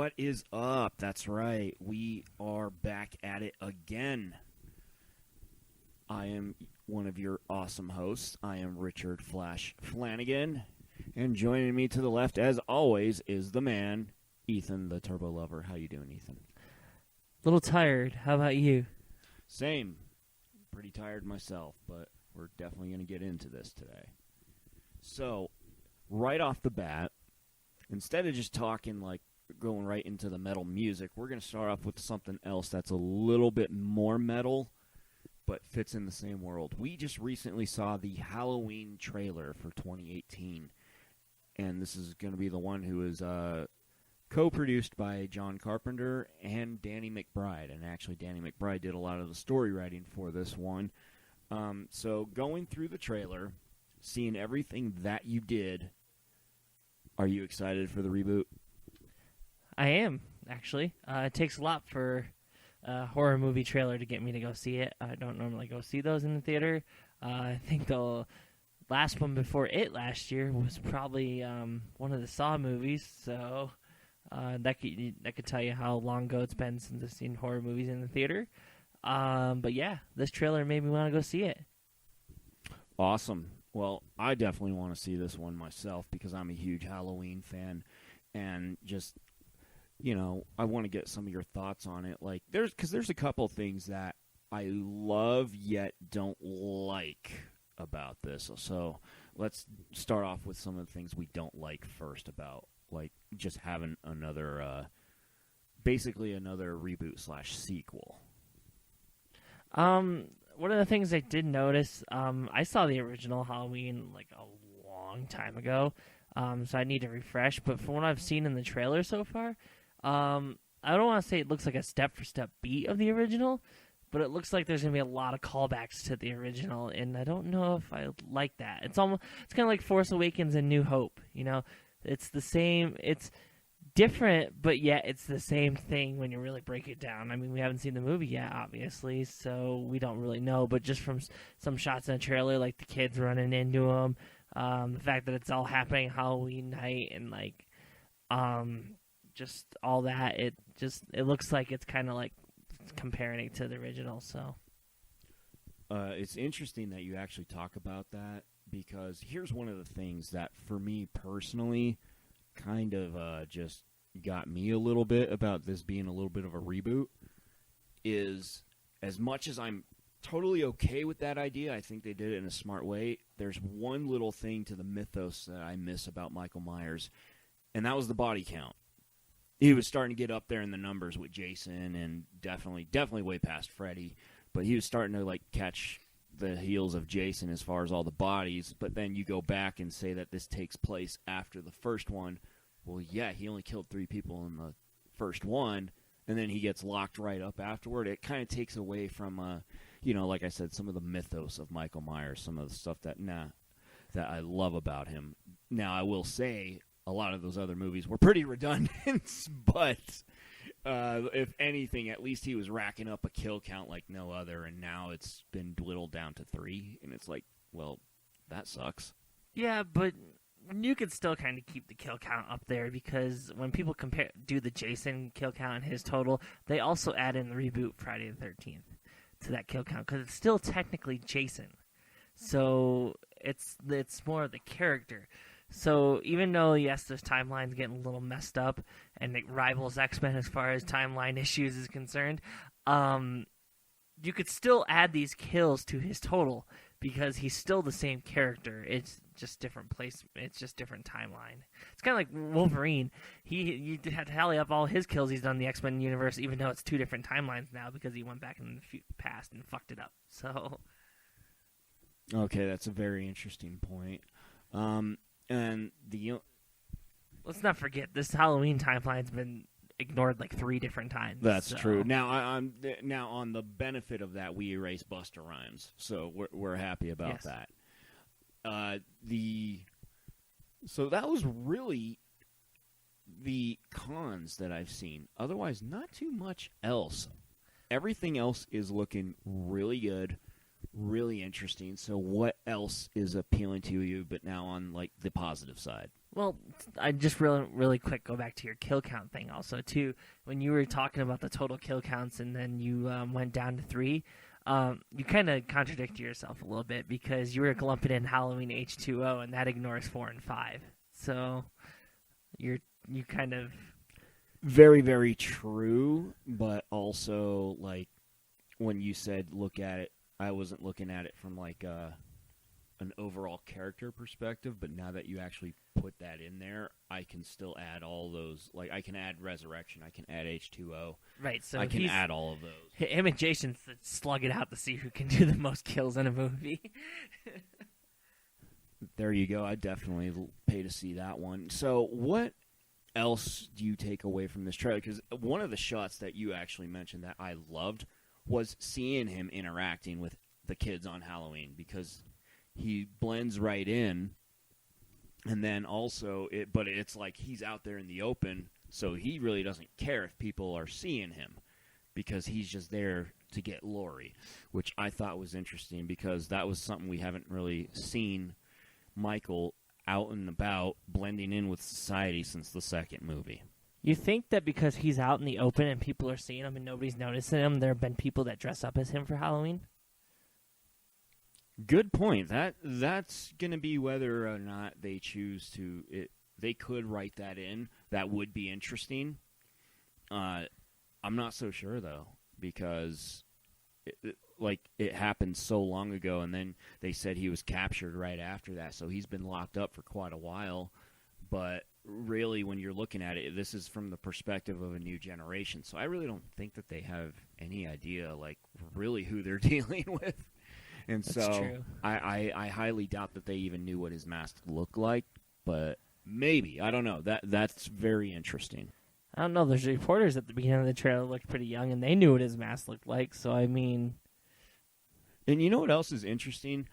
What is up? That's right. We are back at it again. I am one of your awesome hosts. I am Richard Flash Flanagan. And joining me to the left, as always, is the man, Ethan, the Turbo Lover. How you doing, Ethan? A little tired. How about you? Same. Pretty tired myself, but we're definitely going to get into this today. So, right off the bat, instead of just talking like going right into the metal music, we're going to start off with something else that's a little bit more metal, but fits in the same world. We just recently saw the Halloween trailer for 2018, and this is going to be the one who is co-produced by John Carpenter and Danny McBride, and actually Danny McBride did a lot of the story writing for this one. So going through the trailer, seeing everything that you did, are you excited for the reboot? I am, actually. It takes a lot for a horror movie trailer to get me to go see it. I don't normally go see those in the theater. I think the last one before it last year was probably one of the Saw movies, so that could tell you how long ago it's been since I've seen horror movies in the theater. But yeah, this trailer made me want to go see it. Awesome. Well, I definitely want to see this one myself because I'm a huge Halloween fan, and just, you know, I want to get some of your thoughts on it. Like, there's a couple things that I love yet don't like about this. So let's start off with some of the things we don't like first about, like, just having basically another reboot/sequel. One of the things I did notice, I saw the original Halloween like a long time ago, so I need to refresh. But from what I've seen in the trailer so far, I don't want to say it looks like a step-for-step beat of the original, but it looks like there's going to be a lot of callbacks to the original, and I don't know if I like that. It's kind of like Force Awakens and New Hope, you know? It's the same, it's different, but yet it's the same thing when you really break it down. I mean, we haven't seen the movie yet, obviously, so we don't really know, but just from some shots in the trailer, like the kids running into them, the fact that it's all happening Halloween night, and like, just all that, it looks like it's kind of like comparing it to the original, so. It's interesting that you actually talk about that, because here's one of the things that, for me personally, kind of just got me a little bit about this being a little bit of a reboot, is as much as I'm totally okay with that idea, I think they did it in a smart way, there's one little thing to the mythos that I miss about Michael Myers, and that was the body count. He was starting to get up there in the numbers with Jason, and definitely way past Freddy, but he was starting to like catch the heels of Jason as far as all the bodies. But then you go back and say that this takes place after the first one. Well, yeah, he only killed 3 people in the first one, and then he gets locked right up afterward. It kind of takes away from, like I said, some of the mythos of Michael Myers, some of the stuff that I love about him. Now, I will say a lot of those other movies were pretty redundant, but if anything, at least he was racking up a kill count like no other, and now it's been dwindled down to 3, and it's like, well, that sucks. Yeah, but you could still kind of keep the kill count up there, because when people do the Jason kill count and his total, they also add in the reboot Friday the 13th to that kill count, because it's still technically Jason. So it's more of the character. So even though, yes, this timeline's getting a little messed up and it rivals X-Men as far as timeline issues is concerned, you could still add these kills to his total because he's still the same character. It's just different place. It's just different timeline. It's kind of like Wolverine. You had to tally up all his kills he's done in the X-Men universe, even though it's 2 different timelines now because he went back in the past and fucked it up. So, okay, that's a very interesting point. And let's not forget, this Halloween timeline's been ignored like 3 different times. That's true. Now, I'm now on the benefit of that, we erased Busta Rhymes, so we're happy about that. So that was really the cons that I've seen. Otherwise, not too much else. Everything else is looking really good. Really interesting. So what else is appealing to you, but now on like the positive side? Well, I just really quick go back to your kill count thing also, too. When you were talking about the total kill counts and then you went down to 3, you kind of contradicted yourself a little bit because you were lumping in Halloween H2O, and that ignores 4 and 5. So you kind of... Very, very true, but also, like, when you said look at it, I wasn't looking at it from, like, an overall character perspective, but now that you actually put that in there, I can still add all those. Like, I can add Resurrection, I can add H2O. Right, so I can add all of those. Him and Jason slug it out to see who can do the most kills in a movie. There you go. I definitely pay to see that one. So what else do you take away from this trailer? Because one of the shots that you actually mentioned that I loved was seeing him interacting with the kids on Halloween, because he blends right in, and then also but it's like he's out there in the open, so he really doesn't care if people are seeing him, because he's just there to get Laurie, which I thought was interesting, because that was something we haven't really seen Michael out and about blending in with society since the second movie. You think that because he's out in the open and people are seeing him and nobody's noticing him, there have been people that dress up as him for Halloween? Good point. That's going to be whether or not they choose to. They could write that in. That would be interesting. I'm not so sure, though, because it happened so long ago, and then they said he was captured right after that, so he's been locked up for quite a while. But really, when you're looking at it, this is from the perspective of a new generation, so I really don't think that they have any idea, like, really who they're dealing with. And That's so true. I highly doubt that they even knew what his mask looked like, but maybe. I don't know. That's very interesting. I don't know. There's reporters at the beginning of the trailer looked pretty young, and they knew what his mask looked like, so I mean... And you know what else is interesting?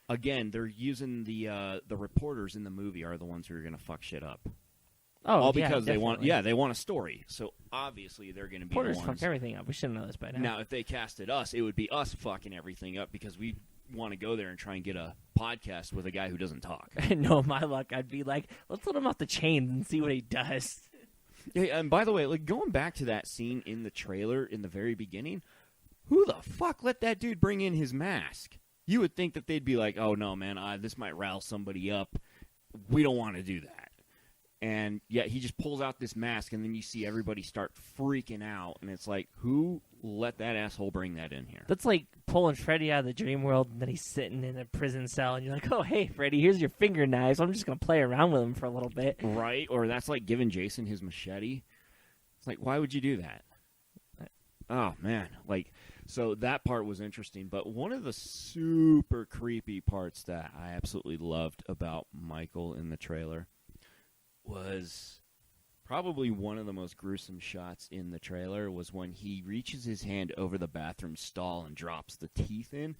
Again, they're using the reporters in the movie are the ones who are going to fuck shit up. Oh, all yeah, because definitely. they want a story. So obviously they're going to be Reporters the ones. fuck everything up. We should know this by now. Now, if they casted us, it would be us fucking everything up, because we want to go there and try and get a podcast with a guy who doesn't talk. No, my luck, I'd be like, let's let him off the chains and see what he does. Yeah, and by the way, like, going back to that scene in the trailer in the very beginning, who the fuck let that dude bring in his mask? You would think that they'd be like, oh, no, man, this might rile somebody up. We don't want to do that. And yet he just pulls out this mask, and then you see everybody start freaking out. And it's like, who let that asshole bring that in here? That's like pulling Freddy out of the dream world, and then he's sitting in a prison cell, and you're like, oh, hey, Freddy, here's your finger knives. I'm just going to play around with him for a little bit. Right? Or that's like giving Jason his machete. It's like, why would you do that? Oh, man. Like, so that part was interesting. But one of the super creepy parts that I absolutely loved about Michael in the trailer was probably one of the most gruesome shots in the trailer, was when he reaches his hand over the bathroom stall and drops the teeth in.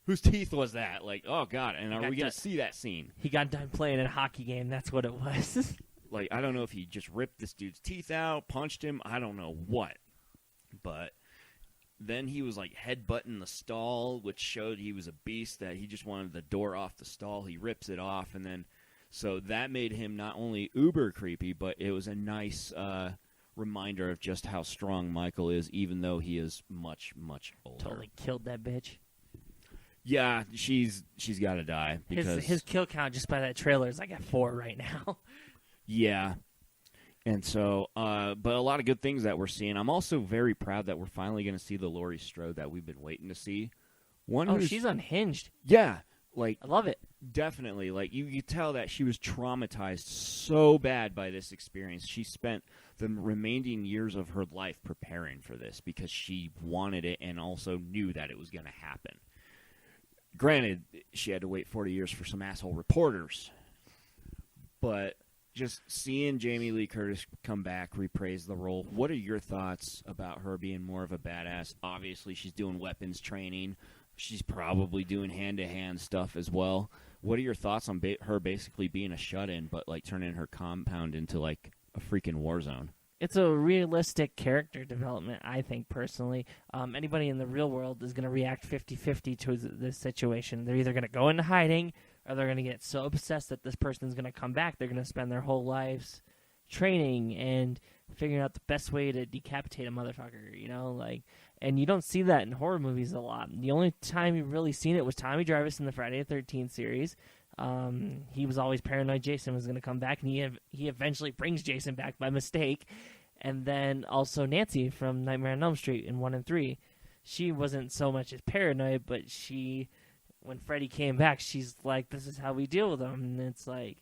Whose teeth was that? Like, oh, God. And are we going to see that scene? He got done playing a hockey game. That's what it was. Like, I don't know if he just ripped this dude's teeth out, punched him. I don't know what. But then he was, like, headbutting the stall, which showed he was a beast, that he just wanted the door off the stall. He rips it off, and then... So that made him not only uber creepy, but it was a nice reminder of just how strong Michael is, even though he is much, much older. Totally killed that bitch. Yeah, she's got to die. Because His kill count just by that trailer is like at 4 right now. Yeah. And so, but a lot of good things that we're seeing. I'm also very proud that we're finally going to see the Laurie Strode that we've been waiting to see. She's unhinged. Yeah. Like, I love it. Definitely. Like, you could tell that she was traumatized so bad by this experience. She spent the remaining years of her life preparing for this because she wanted it and also knew that it was going to happen. Granted, she had to wait 40 years for some asshole reporters. But just seeing Jamie Lee Curtis come back, reprise the role, what are your thoughts about her being more of a badass? Obviously, she's doing weapons training. She's probably doing hand-to-hand stuff as well. What are your thoughts on her basically being a shut-in, but like turning her compound into like a freaking war zone? It's a realistic character development, I think, personally. Anybody in the real world is going to react 50-50 to this situation. They're either going to go into hiding or they're going to get so obsessed that this person's going to come back, they're going to spend their whole lives training and figuring out the best way to decapitate a motherfucker, you know, like, and you don't see that in horror movies a lot. The only time you've really seen it was Tommy Jarvis in the Friday the 13th series. He was always paranoid Jason was going to come back, and he eventually brings Jason back by mistake. And then also Nancy from Nightmare on Elm Street in 1 and 3. She wasn't so much as paranoid, but when Freddy came back, she's like, this is how we deal with him. And it's like,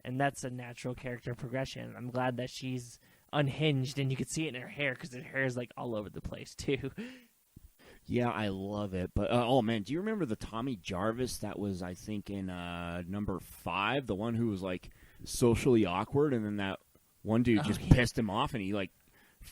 and that's a natural character progression. I'm glad that she's unhinged, and you can see it in her hair, because her hair is like all over the place too. Yeah, I love it. But oh man, do you remember the Tommy Jarvis that was, I think, in number 5, the one who was like socially awkward, and then that one dude just pissed him off, and he like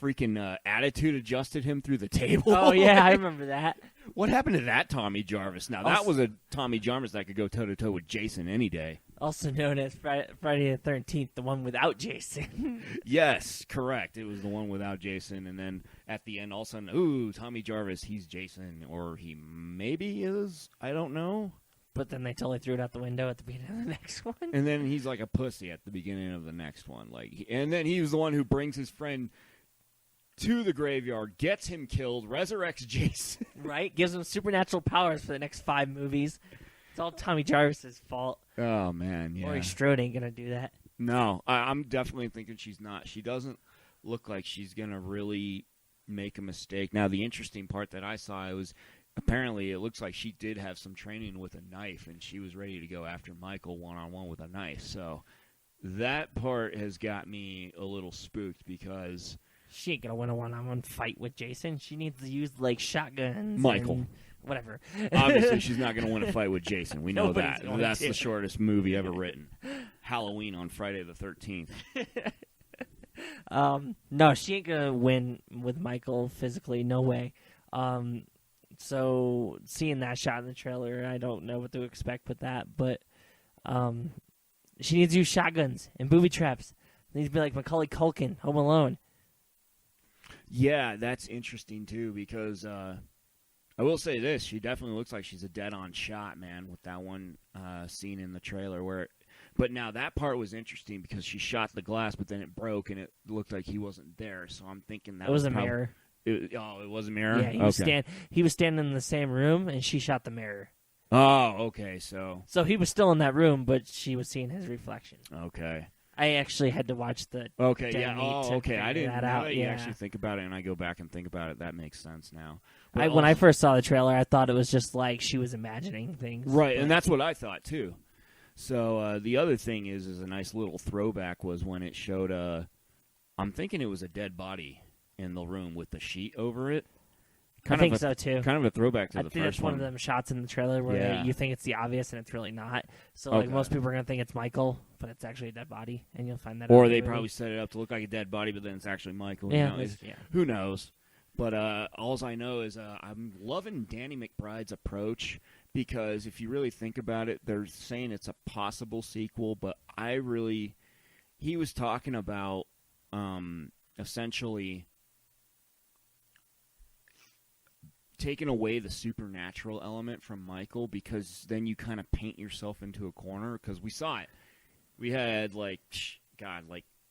freaking attitude adjusted him through the table. Oh yeah, I remember that. What happened to that Tommy Jarvis? Now that was a Tommy Jarvis that could go toe to toe with Jason any day. Also known as Friday the 13th, the one without Jason. Yes, correct. It was the one without Jason, and then at the end, all of a sudden, ooh, Tommy Jarvis, he's Jason, or he maybe is. I don't know. But then they totally threw it out the window at the beginning of the next one. And then he's like a pussy at the beginning of the next one. And then he was the one who brings his friend to the graveyard, gets him killed, resurrects Jason. Right? Gives him supernatural powers for the next 5 movies. It's all Tommy Jarvis's fault. Oh, man, yeah. Laurie Strode ain't going to do that. No, I'm definitely thinking she's not. She doesn't look like she's going to really make a mistake. Now, the interesting part that I saw was apparently it looks like she did have some training with a knife, and she was ready to go after Michael one-on-one with a knife. So that part has got me a little spooked because she ain't going to win a one-on-one fight with Jason. She needs to use, like, shotguns. Michael. And whatever. Obviously, she's not going to win a fight with Jason. We know Nobody's that. going That's to. the shortest movie ever written. Halloween on Friday the 13th. No, she ain't going to win with Michael physically. No way. So seeing that shot in the trailer, I don't know what to expect with that. But she needs to use shotguns and booby traps. Needs to be like Macaulay Culkin, Home Alone. Yeah, that's interesting, too, because I will say this. She definitely looks like she's a dead-on shot, man, with that one scene in the trailer. But now that part was interesting because she shot the glass, but then it broke, and it looked like he wasn't there. So I'm thinking that was a mirror. It was a mirror? Yeah, he was standing in the same room, and she shot the mirror. Oh, okay, so he was still in that room, but she was seeing his reflection. Okay. I actually had to watch the okay, yeah. Oh, okay. I didn't that know out. that you Yeah. actually think about it, and I go back and think about it. That makes sense now. When I first saw the trailer, I thought it was just like she was imagining things. Right, and that's what I thought, too. So the other thing is a nice little throwback was when it showed I'm thinking it was a dead body in the room with the sheet over it. I think so, too. Kind of a throwback to the first one. I think it's one of them shots in the trailer where you think it's the obvious and it's really not. So like most people are going to think it's Michael, but it's actually a dead body, and you'll find that out. Or they probably set it up to look like a dead body, but then it's actually Michael. Yeah, who knows? But all I know is I'm loving Danny McBride's approach because if you really think about it, they're saying it's a possible sequel, but he was talking about essentially taking away the supernatural element from Michael because then you kind of paint yourself into a corner because we saw it. We had like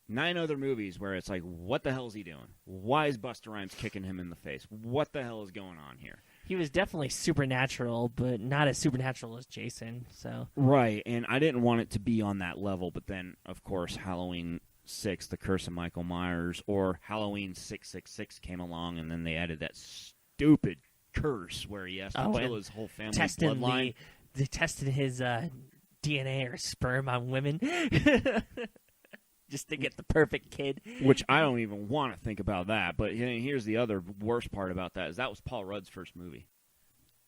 9 other movies where it's like, what the hell is he doing? Why is Busta Rhymes kicking him in the face? What the hell is going on here? He was definitely supernatural, but not as supernatural as Jason. So right, and I didn't want it to be on that level, but then, of course, Halloween 6, The Curse of Michael Myers, or Halloween 666 came along, and then they added that stupid curse where he has to kill his whole family bloodline. They tested his DNA or sperm on women just to get the perfect kid. Which I don't even want to think about that. But here's the other worst part about that is that was Paul Rudd's first movie.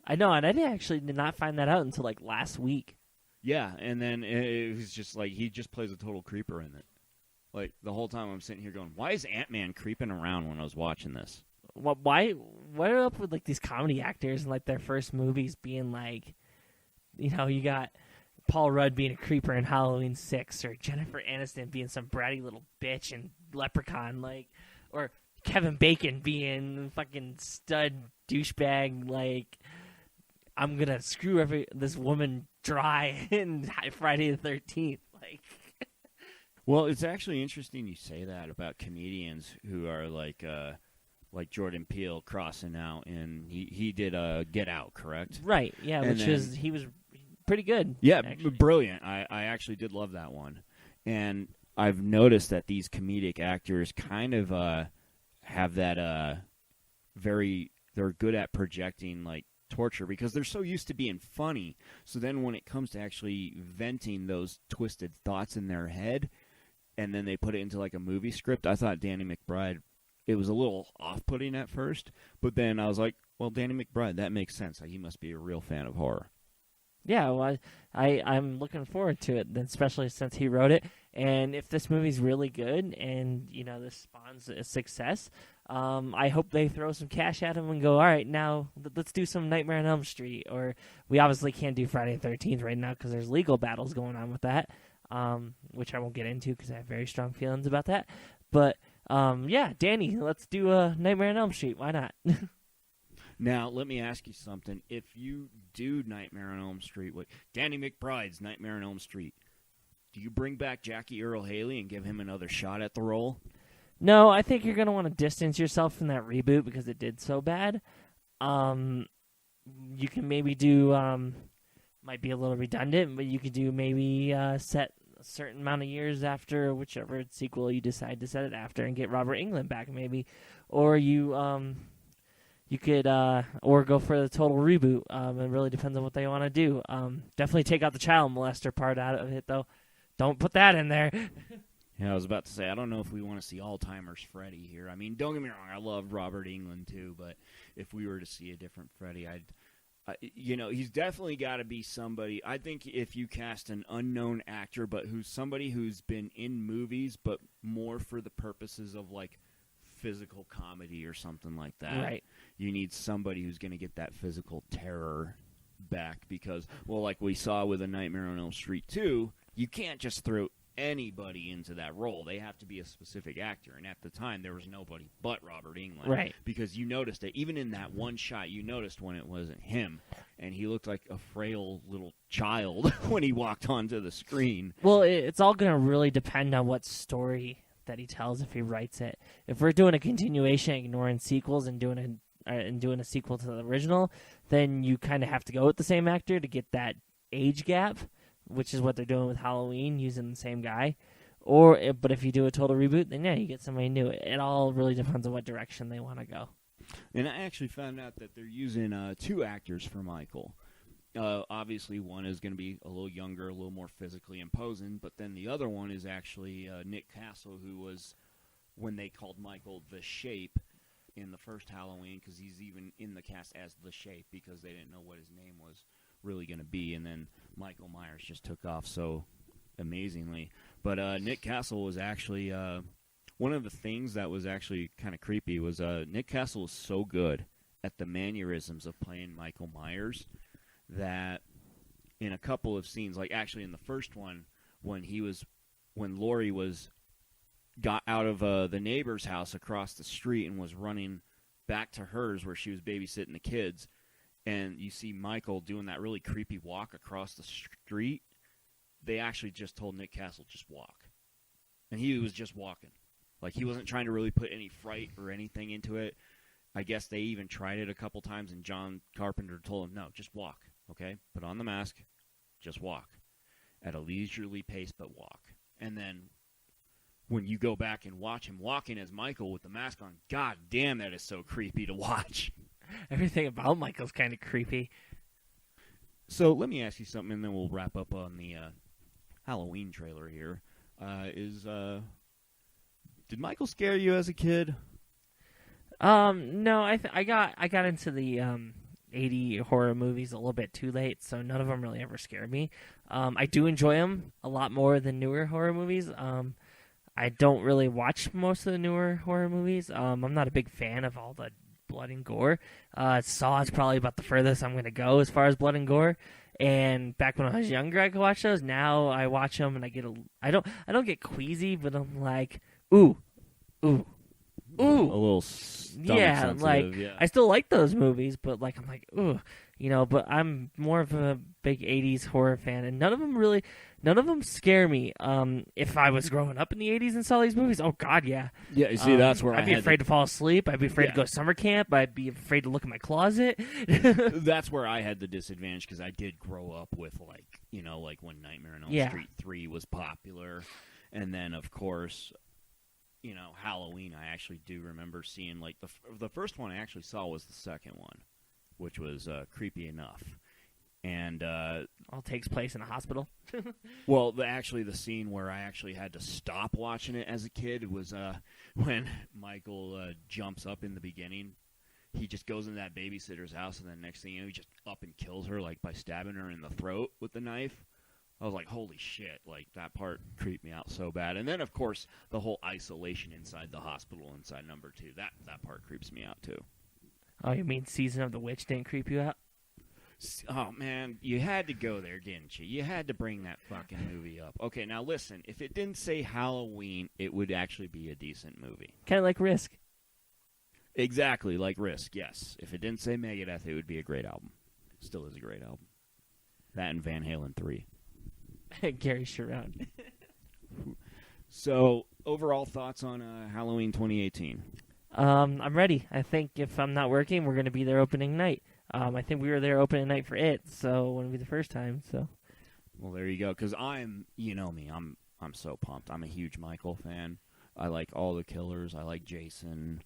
I know, and I did not find that out until like last week. Yeah, and then it was just like he just plays a total creeper in it. Like the whole time I'm sitting here going, why is Ant-Man creeping around when I was watching this? Why? What are up with like these comedy actors and like their first movies being like, you got Paul Rudd being a creeper in Halloween 6, or Jennifer Aniston being some bratty little bitch in Leprechaun, like, or Kevin Bacon being fucking stud douchebag, like, I'm gonna screw this woman dry in Friday the 13th. Like, well, it's actually interesting you say that about comedians who are like Jordan Peele crossing out, and he did Get Out, correct? Right. Yeah, he was pretty good. Yeah, actually. Brilliant. I actually did love that one, and I've noticed that these comedic actors kind of have that they're good at projecting like torture because they're so used to being funny. So then when it comes to actually venting those twisted thoughts in their head and then they put it into like a movie script, I thought Danny McBride, it was a little off-putting at first, but then I was like, well, Danny McBride, that makes sense. He must be a real fan of horror. Yeah, well, I'm looking forward to it, especially since he wrote it. And if this movie's really good and, this spawns a success, I hope they throw some cash at him and go, all right, now let's do some Nightmare on Elm Street. Or we obviously can't do Friday the 13th right now because there's legal battles going on with that, which I won't get into because I have very strong feelings about that. But, yeah, Danny, let's do Nightmare on Elm Street. Why not? Now, let me ask you something. If you do Nightmare on Elm Street, Danny McBride's Nightmare on Elm Street, do you bring back Jackie Earle Haley and give him another shot at the role? No, I think you're going to want to distance yourself from that reboot because it did so bad. You can maybe do, might be a little redundant, but you could do maybe set a certain amount of years after whichever sequel you decide to set it after and get Robert Englund back maybe. Or you could, or go for the total reboot. It really depends on what they want to do. Definitely take out the child molester part out of it, though. Don't put that in there. Yeah, I was about to say, I don't know if we want to see Alzheimer's Freddy here. I mean, don't get me wrong, I love Robert Englund too, but if we were to see a different Freddy, he's definitely got to be somebody. I think if you cast an unknown actor, but who's somebody who's been in movies, but more for the purposes of like physical comedy or something like that. Right. You need somebody who's going to get that physical terror back because, well, like we saw with A Nightmare on Elm Street 2, you can't just throw anybody into that role. They have to be a specific actor, and at the time there was nobody but Robert Englund. Right. Because you noticed it, even in that one shot, you noticed when it wasn't him, and he looked like a frail little child when he walked onto the screen. Well, it's all going to really depend on what story that he tells if he writes it. If we're doing a continuation, ignoring sequels, and doing a sequel to the original, then you kind of have to go with the same actor to get that age gap, which is what they're doing with Halloween, using the same guy. But if you do a total reboot, then yeah, you get somebody new. It all really depends on what direction they want to go. And I actually found out that they're using 2 actors for Michael. Obviously, one is going to be a little younger, a little more physically imposing, but then the other one is actually Nick Castle, who was, when they called Michael The Shape in the first Halloween, because he's even in the cast as The Shape because they didn't know what his name was really going to be, and then Michael Myers just took off so amazingly. But Nick Castle was actually, one of the things that was actually kind of creepy was Nick Castle was so good at the mannerisms of playing Michael Myers that in a couple of scenes, like actually in the first one, when Laurie got out of the neighbor's house across the street and was running back to hers where she was babysitting the kids, and you see Michael doing that really creepy walk across the street, they actually just told Nick Castle, just walk. And he was just walking. Like, he wasn't trying to really put any fright or anything into it. I guess they even tried it a couple times, and John Carpenter told him, no, just walk, okay? Put on the mask, just walk. At a leisurely pace, but walk. And then when you go back and watch him walking as Michael with the mask on, god damn, that is so creepy to watch. Everything about Michael's kind of creepy. So let me ask you something, and then we'll wrap up on the Halloween trailer here. Did Michael scare you as a kid? No, I got into the 80 horror movies a little bit too late, so none of them really ever scared me. I do enjoy them a lot more than newer horror movies. I don't really watch most of the newer horror movies. I'm not a big fan of all the blood and gore. Saw is probably about the furthest I'm going to go as far as blood and gore. And back when I was younger, I could watch those. Now I watch them and I don't get queasy, but I'm like, ooh. A little stomach sensitive, I still like those movies, but like I'm like, ooh, But I'm more of a big 80s horror fan, and none of them scare me. If I was growing up in the 80s and saw these movies, oh god, yeah. Yeah, you see, that's where I'd be afraid to fall asleep. I'd be afraid to go to summer camp. I'd be afraid to look in my closet. That's where I had the disadvantage, because I did grow up with, like when Nightmare on Elm Street 3 was popular. And then, of course, Halloween, I actually do remember seeing, like, the first one I actually saw was the second one, which was creepy enough. And all takes place in a hospital. well, the scene where I actually had to stop watching it as a kid was when Michael jumps up in the beginning. He just goes into that babysitter's house, and then next thing you know, he just up and kills her, like, by stabbing her in the throat with the knife. I was like, holy shit, like, that part creeped me out so bad. And then, of course, the whole isolation inside the hospital inside number 2, that part creeps me out, too. Oh, you mean Season of the Witch didn't creep you out? Oh, man, you had to go there, didn't you? You had to bring that fucking movie up. Okay, now listen, if it didn't say Halloween, it would actually be a decent movie. Kind of like Risk. Exactly, like Risk, yes. If it didn't say Megadeth, it would be a great album. Still is a great album. That and Van Halen 3. Gary Sharon. So, overall thoughts on Halloween 2018? I'm ready. I think if I'm not working, we're going to be there opening night. I think we were there opening night for it, so it wouldn't be the first time. So, well, there you go. Because you know me, I'm so pumped. I'm a huge Michael fan. I like all the Killers. I like Jason.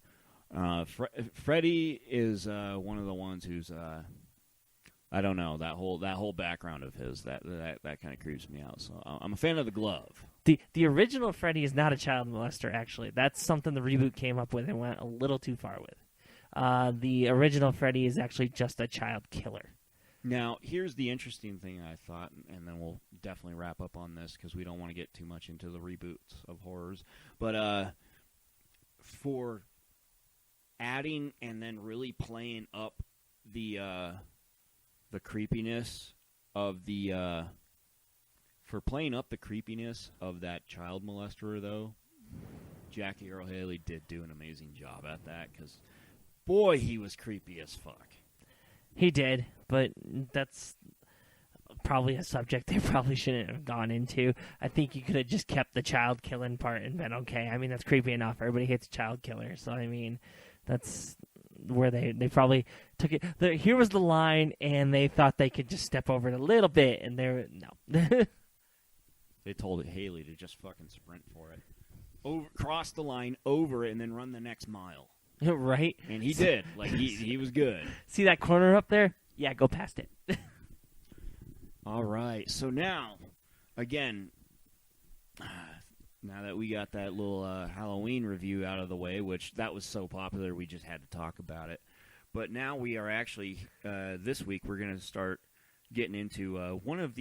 Freddy is one of the ones who's I don't know, that whole background of his that kind of creeps me out. So I'm a fan of the glove. The original Freddy is not a child molester. Actually, that's something the reboot came up with and went a little too far with. The original Freddy is actually just a child killer. Now, here's the interesting thing I thought, and then we'll definitely wrap up on this because we don't want to get too much into the reboots of horrors. But for adding and then really playing up the creepiness of that child molester, though, Jackie Earle Haley did do an amazing job at that, because boy, he was creepy as fuck. He did, but that's probably a subject they probably shouldn't have gone into. I think you could have just kept the child killing part and been okay. I mean, that's creepy enough. Everybody hates a child killer, so I mean, that's where they probably took it. Here was the line, and they thought they could just step over it a little bit, and no. They told Haley to just fucking sprint for it. Cross the line, over it, and then run the next mile. Right? And he did. Like, he was good. See that corner up there? Yeah, go past it. All right. So now, again, now that we got that little Halloween review out of the way, which that was so popular we just had to talk about it. But now we are actually, this week, we're going to start getting into one of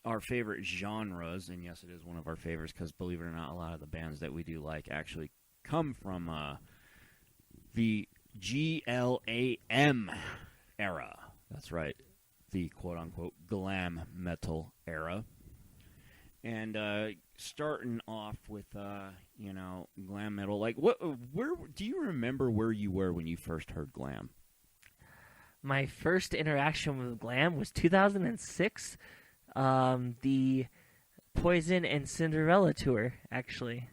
our favorite genres. And yes, it is one of our favorites because, believe it or not, a lot of the bands that we do like actually come from the GLAM era. That's right, the quote-unquote glam metal era. And starting off with, glam metal. Like, where do you remember where you were when you first heard glam? My first interaction with glam was 2006, the Poison and Cinderella tour, actually.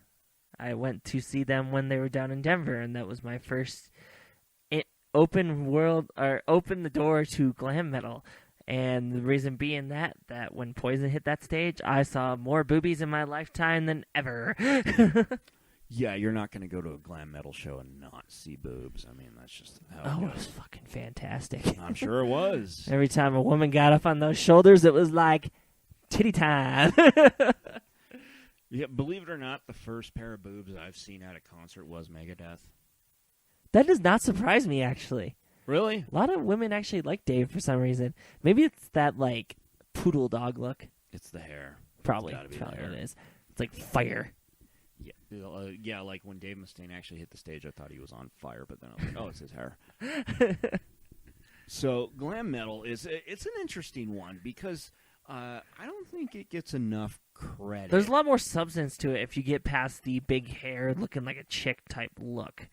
I went to see them when they were down in Denver, and that was my first open the door to glam metal. And the reason being that when Poison hit that stage, I saw more boobies in my lifetime than ever. Yeah, you're not going to go to a glam metal show and not see boobs. I mean, that's just how it goes. It was fucking fantastic. I'm sure it was. Every time a woman got up on those shoulders, it was like titty time. Yeah, believe it or not, the first pair of boobs I've seen at a concert was Megadeth. That does not surprise me, actually. Really? A lot of women actually like Dave for some reason. Maybe it's that, like, poodle dog look. It's the hair. Probably. It's gotta be Probably the hair. It is. It's like fire. Yeah, like when Dave Mustaine actually hit the stage, I thought he was on fire, but then I was like, oh, it's his hair. So glam metal it's an interesting one because I don't think it gets enough credit. There's a lot more substance to it if you get past the big hair looking like a chick type look.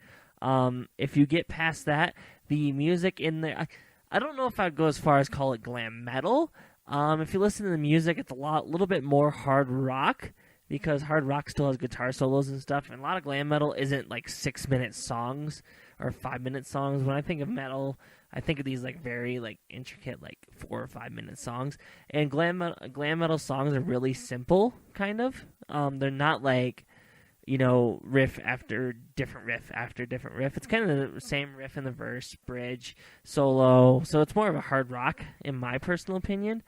If you get past that, the music in there, I don't know if I'd go as far as call it glam metal. If you listen to the music, it's a little bit more hard rock, because hard rock still has guitar solos and stuff, and a lot of glam metal isn't like 6-minute songs or 5-minute songs. When I think of metal, I think of these like very like intricate like 4 or 5 minute songs. And glam metal songs are really simple, kind of. They're not like, you know, riff after different riff after different riff. It's kind of the same riff in the verse, bridge, solo. So it's more of a hard rock, in my personal opinion.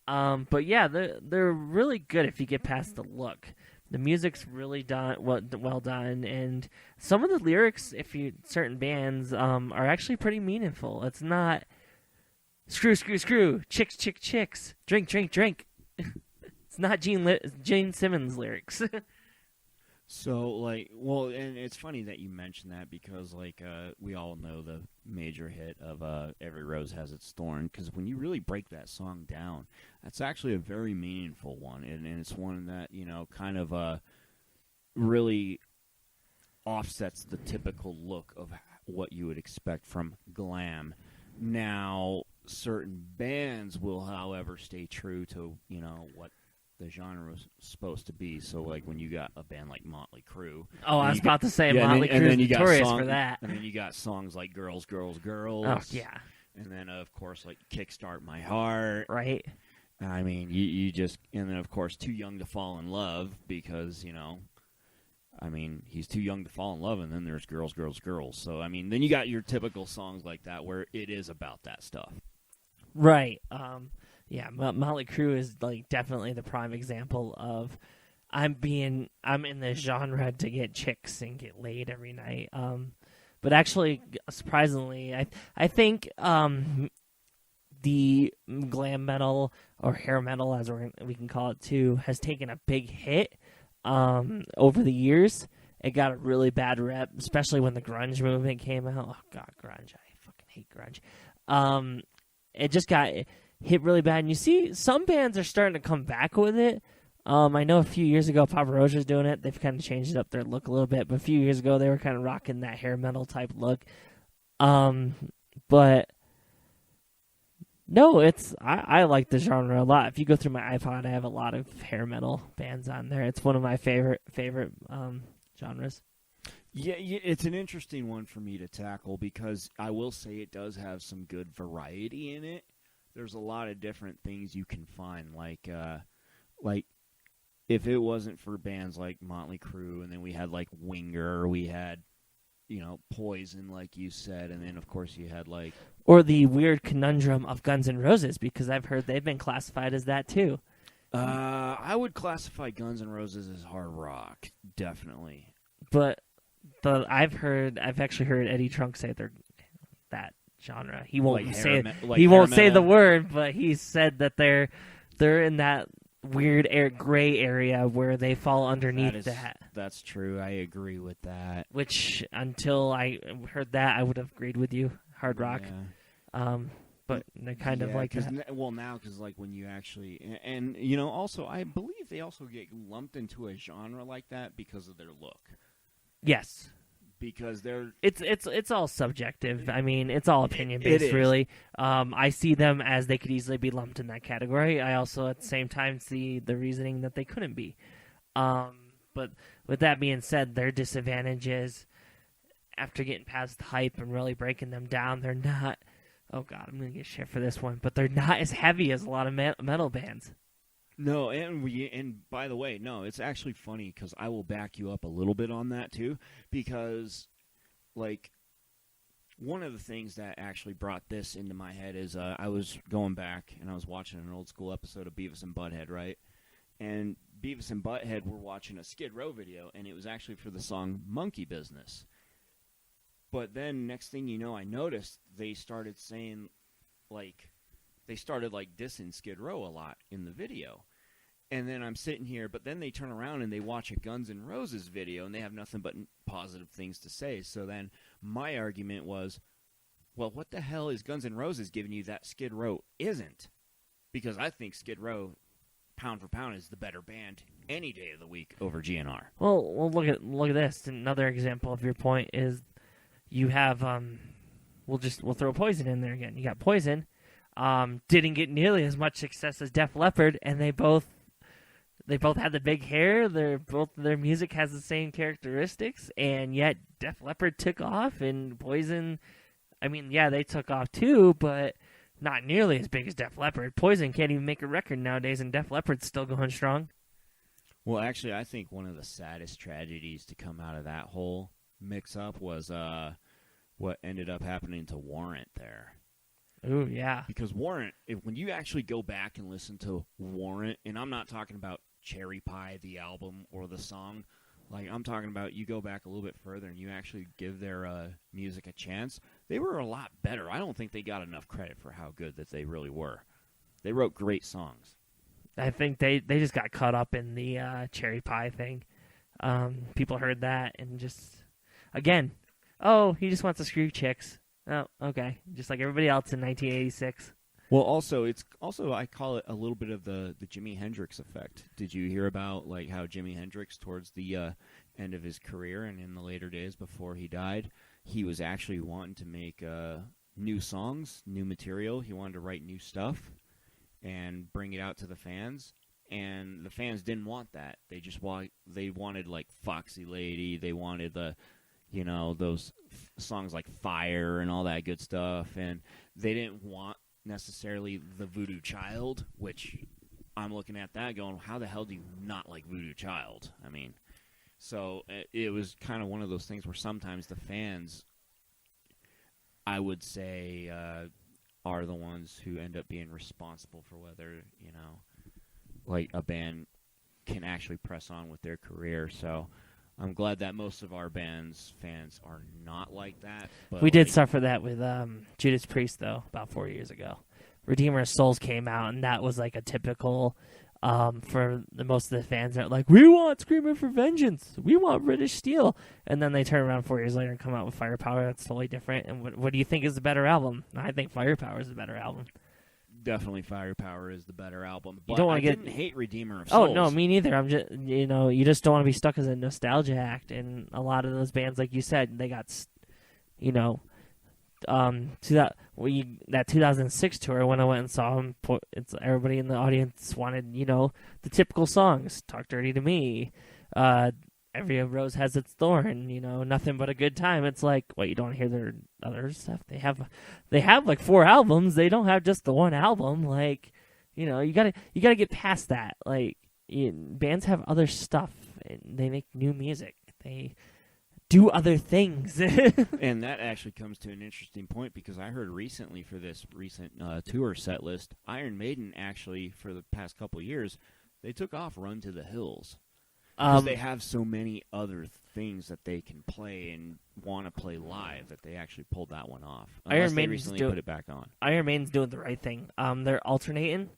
But yeah, they're really good if you get past the look. The music's really well done, and some of the lyrics, certain bands, are actually pretty meaningful. It's not screw, screw, screw, chicks, chick, chicks, drink, drink, drink. It's not Gene Simmons lyrics. So, like, well, and it's funny that you mentioned that, because, like, we all know the major hit of Every Rose Has Its Thorn, because when you really break that song down, that's actually a very meaningful one, and it's one that, you know, kind of really offsets the typical look of what you would expect from glam. Now, certain bands will, however, stay true to, you know, what the genre was supposed to be. So, like, when you got a band like Motley Crue. Oh, I was about to say, Motley Crue's notorious for that. And then you got songs like Girls, Girls, Girls. Oh, yeah. And then, of course, like Kickstart My Heart. Right. I mean, you just, and then, of course, Too Young to Fall in Love, because, you know, I mean, he's too young to fall in love, and then there's Girls, Girls, Girls. So, I mean, then you got your typical songs like that where it is about that stuff. Right. Yeah, Motley Crue is like definitely the prime example of I'm in the genre to get chicks and get laid every night. But actually, surprisingly, I think the glam metal, or hair metal as we can call it too, has taken a big hit over the years. It got a really bad rep, especially when the grunge movement came out. Oh God, grunge! I fucking hate grunge. It just got hit really bad, and you see some bands are starting to come back with it. I know a few years ago Papa Roach's doing it. They've kind of changed up their look a little bit, but a few years ago they were kind of rocking that hair metal type look. But no, I like the genre a lot. If you go through my iPod, I have a lot of hair metal bands on there. It's one of my favorite genres. Yeah, it's an interesting one for me to tackle, because I will say it does have some good variety in it. There's a lot of different things you can find, like if it wasn't for bands like Motley Crue, and then we had like Winger, we had, you know, Poison, like you said, and then of course you had like, or the weird conundrum of Guns N' Roses, because I've heard they've been classified as that too. I would classify Guns N' Roses as hard rock, definitely. But I've actually heard Eddie Trunk say they're that genre. He won't say the word, but he said that they're in that weird gray area where they fall underneath that. That's true. I agree with that. Which, until I heard that, I would have agreed with you. Hard rock. Yeah. But they're kind of like that. Well, now, because like when you actually, and you know, also I believe they also get lumped into a genre like that because of their look. Yes. Because they're it's all subjective. I mean, it's all opinion based, really. I see them as they could easily be lumped in that category. I also, at the same time, see the reasoning that they couldn't be. But with that being said, their disadvantages, after getting past the hype and really breaking them down, they're not. Oh God, I'm gonna get shit for this one, but they're not as heavy as a lot of metal bands. No, and by the way, no, it's actually funny, because I will back you up a little bit on that too, because like one of the things that actually brought this into my head is I was going back and I was watching an old school episode of Beavis and Butthead, right? And Beavis and Butthead were watching a Skid Row video, and it was actually for the song Monkey Business. But then next thing you know, I noticed they started saying like dissing Skid Row a lot in the video. And then I'm sitting here, but then they turn around and they watch a Guns N' Roses video, and they have nothing but positive things to say. So then my argument was, well, what the hell is Guns N' Roses giving you that Skid Row isn't? Because I think Skid Row, pound for pound, is the better band any day of the week over GNR. Well, look at this. Another example of your point is you have we'll throw Poison in there again. You got Poison, didn't get nearly as much success as Def Leppard, and they both had the big hair. Their music has the same characteristics, and yet Def Leppard took off, and Poison, I mean, yeah, they took off too, but not nearly as big as Def Leppard. Poison can't even make a record nowadays, and Def Leppard's still going strong. Well, actually, I think one of the saddest tragedies to come out of that whole mix-up was what ended up happening to Warrant there. Ooh, yeah. Because Warrant, when you actually go back and listen to Warrant, and I'm not talking about Cherry Pie, the album, or the song, like I'm talking about you go back a little bit further and you actually give their music a chance, they were a lot better. I don't think they got enough credit for how good that they really were. They wrote great songs. I think they just got caught up in the Cherry Pie thing. People heard that and just, again, oh, he just wants to screw chicks. Oh, okay. Just like everybody else in 1986. Well, also I call it a little bit of the Jimi Hendrix effect. Did you hear about like how Jimi Hendrix towards the end of his career and in the later days before he died, he was actually wanting to make new songs, new material. He wanted to write new stuff and bring it out to the fans, and the fans didn't want that. They just wanted like Foxy Lady. They wanted those songs like Fire and all that good stuff, and they didn't want necessarily the Voodoo Child, which I'm looking at that going, how the hell do you not like Voodoo Child? I mean, so it was kind of one of those things where sometimes the fans, I would say, are the ones who end up being responsible for whether, like a band can actually press on with their career. So I'm glad that most of our band's fans are not like that. But we did suffer that with Judas Priest, though, about 4 years ago. Redeemer of Souls came out, and that was like a typical, for most of the fans that are like, we want Screaming for Vengeance, we want British Steel. And then they turn around 4 years later and come out with Firepower. That's totally different. And what do you think is the better album? I think Firepower is the better album. Definitely Firepower is the better album. But you don't want to didn't hate Redeemer of Souls. Oh, no, me neither. I'm just, you just don't want to be stuck as a nostalgia act. And a lot of those bands, like you said, they got, that 2006 tour when I went and saw them, everybody in the audience wanted, the typical songs. Talk Dirty to Me, Every Rose Has Its Thorn, Nothing But a Good Time. It's like, what, you don't hear their other stuff? They have like 4 albums. They don't have just the one album. Like, you gotta get past that. Like, bands have other stuff, and they make new music. They do other things. And that actually comes to an interesting point, because I heard recently for this recent tour set list, Iron Maiden actually, for the past couple of years, they took off Run to the Hills. Because they have so many other things that they can play and want to play live that they actually pulled that one off. Unless they recently put it back on. Iron Maiden's doing the right thing. They're alternating.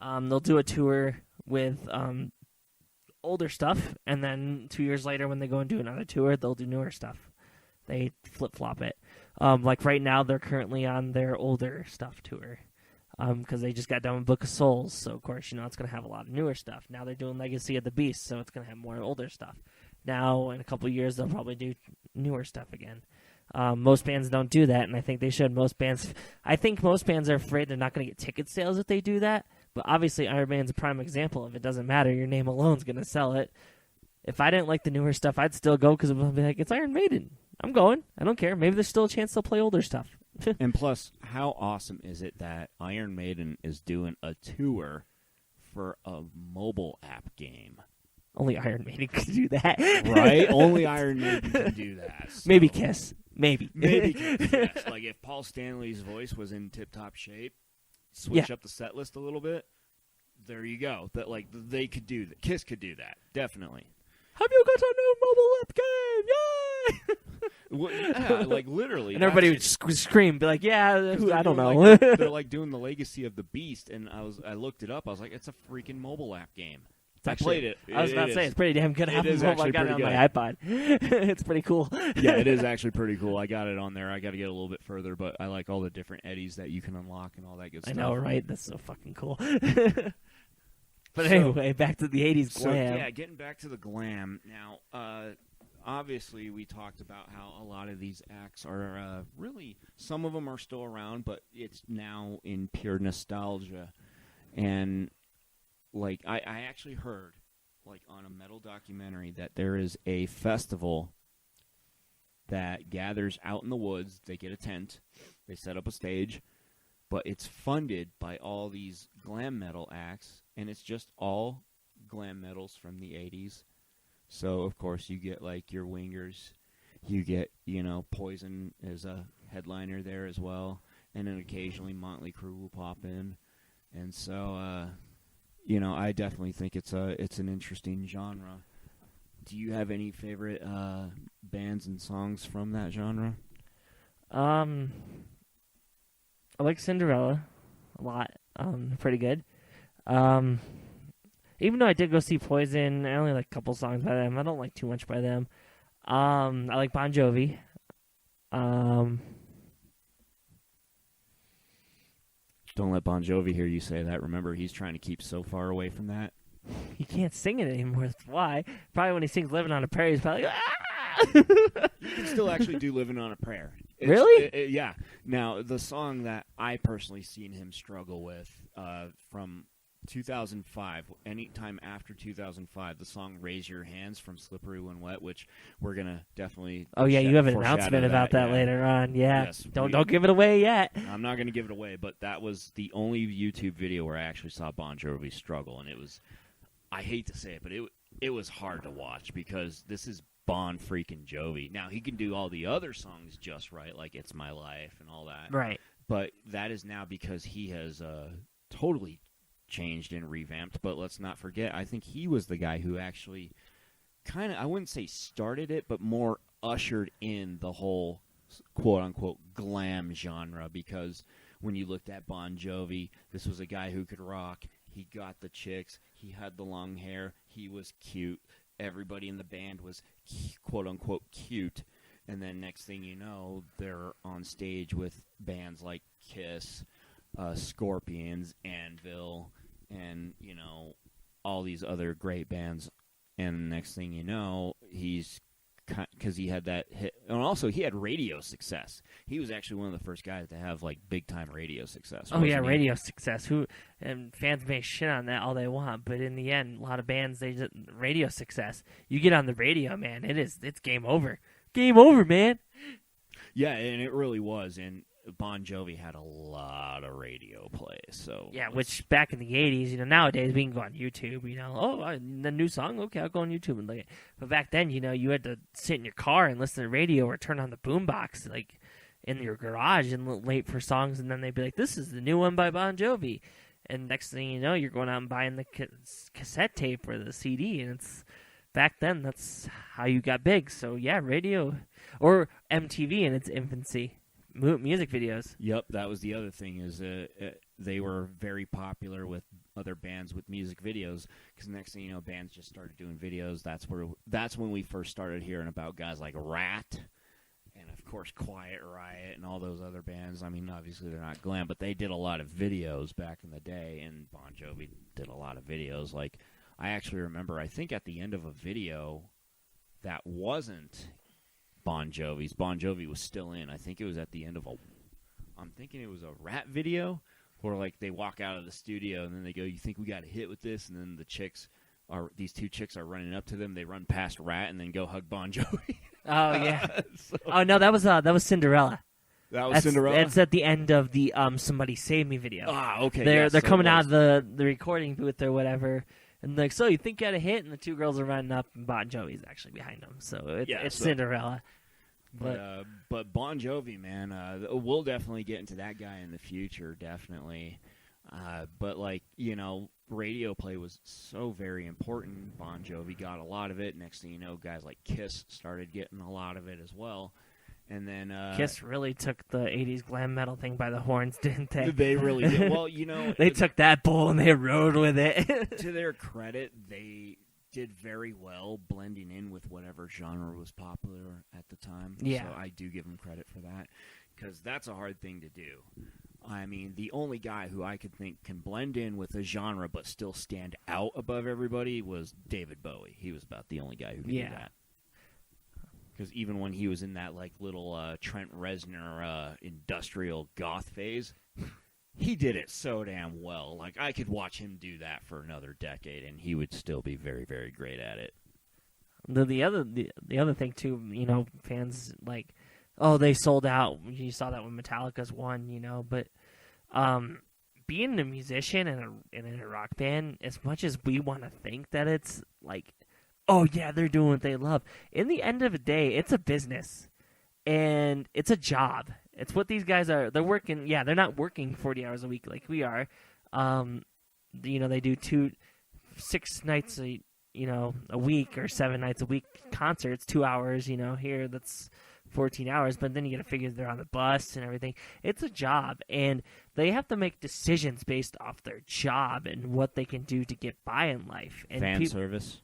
They'll do a tour with older stuff, and then 2 years later when they go and do another tour, they'll do newer stuff. They flip-flop it. Like right now, they're currently on their older stuff tour. Because they just got done with Book of Souls, so of course, it's going to have a lot of newer stuff. Now they're doing Legacy of the Beast, so it's going to have more older stuff. Now, in a couple of years, they'll probably do newer stuff again. Most bands don't do that, and I think they should. I think most bands are afraid they're not going to get ticket sales if they do that, but obviously Iron Maiden's a prime example. If it doesn't matter, your name alone's going to sell it. If I didn't like the newer stuff, I'd still go, because I'd be like, it's Iron Maiden. I'm going. I don't care. Maybe there's still a chance they'll play older stuff. And plus, how awesome is it that Iron Maiden is doing a tour for a mobile app game? Only Iron Maiden could do that. Right? Only Iron Maiden can do that. So. Maybe Kiss. Maybe Kiss, yes. Like if Paul Stanley's voice was in tip-top shape, switch up the set list a little bit, there you go. That they could do that. Kiss could do that. Definitely. Have you got a new mobile app game? Yay! Well, yeah, like literally. And everybody would scream, be like, yeah, I don't know. Like, they're like doing the Legacy of the Beast, and I looked it up. I was like, it's a freaking mobile app game. I played it. I was about to say, it's pretty damn good. I got it on my iPod. It's pretty cool. Yeah, it is actually pretty cool. I got it on there. I got to get a little bit further, but I like all the different eddies that you can unlock and all that good stuff. I know, right? That's so fucking cool. But anyway, back to the 80s glam. So, yeah, getting back to the glam. Now, obviously we talked about how a lot of these acts are really, some of them are still around, but it's now in pure nostalgia. And like I actually heard, like on a metal documentary, that there is a festival that gathers out in the woods. They get a tent, they set up a stage, but it's funded by all these glam metal acts, and it's just all glam metals from the 80s. So, of course, you get, like, your Wingers. You get, Poison as a headliner there as well. And then occasionally Motley Crue will pop in. And so, I definitely think it's an interesting genre. Do you have any favorite bands and songs from that genre? I like Cinderella a lot. Pretty good. Even though I did go see Poison, I only like a couple songs by them. I don't like too much by them. I like Bon Jovi. Don't let Bon Jovi hear you say that. Remember, he's trying to keep so far away from that. He can't sing it anymore. That's why. Probably when he sings "Living on a Prayer," he's probably like, ah! You can still actually do "Living on a Prayer." Really? Yeah. Now, the song that I personally seen him struggle with from 2005, any time after 2005, the song "Raise Your Hands" from Slippery When Wet, which we're gonna definitely. Oh yeah, you have an announcement about that later on. Yeah. Yes, don't give it away yet. I'm not gonna give it away, but that was the only YouTube video where I actually saw Bon Jovi struggle, and it was. I hate to say it, but it was hard to watch because this is Bon freaking Jovi. Now, he can do all the other songs just right, like It's My Life and all that. Right. But that is now because he has totally changed and revamped. But let's not forget, I think he was the guy who actually kind of, I wouldn't say started it, but more ushered in the whole quote-unquote glam genre, because when you looked at Bon Jovi, this was a guy who could rock. He got the chicks. He had the long hair. He was cute. Everybody in the band was quote-unquote cute. And then next thing you know, they're on stage with bands like Kiss, Scorpions, Anvil, and, all these other great bands. And next thing you know, because he had that hit. And also, he had radio success. He was actually one of the first guys to have, like, big-time radio success. Oh, yeah, radio success. And fans may shit on that all they want, but in the end, a lot of bands, radio success. You get on the radio, man, it's game over. Game over, man. Yeah, and it really was. And Bon Jovi had a lot of radio play. So yeah, which back in the 80s, nowadays we can go on YouTube, the new song, okay, I'll go on YouTube and look at it. But back then, you had to sit in your car and listen to the radio or turn on the boombox, like, in your garage and wait for songs, and then they'd be like, this is the new one by Bon Jovi. And next thing you know, you're going out and buying the cassette tape or the CD, and it's... Back then, that's how you got big. So, yeah, radio or MTV in its infancy. Music videos. Yep, that was the other thing is they were very popular with other bands with music videos, because next thing you know, bands just started doing videos. That's when we first started hearing about guys like Rat and, of course, Quiet Riot and all those other bands. I mean, obviously they're not glam, but they did a lot of videos back in the day, and Bon Jovi did a lot of videos. Like, I actually remember, I think at the end of a video that wasn't Bon Jovi's, Bon Jovi was still in. I think it was at the end of I'm thinking it was a Rat video, where, like, they walk out of the studio and then they go, you think we got a hit with this? And then these two chicks are running up to them. They run past Rat and then go hug Bon Jovi. Oh, yeah. Oh, no, that was Cinderella. That was Cinderella? It's at the end of the Somebody Save Me video. Ah, okay. They're coming out of the recording booth or whatever. And like, so you think you had a hit? And the two girls are running up, and Bon Jovi's actually behind them. So it's Cinderella. But Bon Jovi, man, we'll definitely get into that guy in the future, definitely. But, like, radio play was so very important. Bon Jovi got a lot of it. Next thing you know, guys like Kiss started getting a lot of it as well. And then Kiss really took the 80s glam metal thing by the horns, didn't they? They really did. Well, they took that bull and they rode with it. To their credit, they did very well blending in with whatever genre was popular at the time. Yeah. So I do give them credit for that, because that's a hard thing to do. I mean, the only guy who I could think can blend in with a genre but still stand out above everybody was David Bowie. He was about the only guy who could do that. Because even when he was in that like little Trent Reznor industrial goth phase, he did it so damn well. Like I could watch him do that for another decade, and he would still be very, very great at it. The other thing too, fans like, oh, they sold out. You saw that when Metallica's won, but being a musician in a rock band, as much as we want to think that it's like, oh yeah, they're doing what they love, in the end of the day, it's a business and it's a job. It's what these guys are. They're working. Yeah, they're not working 40 hours a week like we are. They do 6 nights a week or 7 nights a week concerts, 2 hours. Here that's 14 hours, but then you got to figure they're on the bus and everything. It's a job, and they have to make decisions based off their job and what they can do to get by in life. And fan service.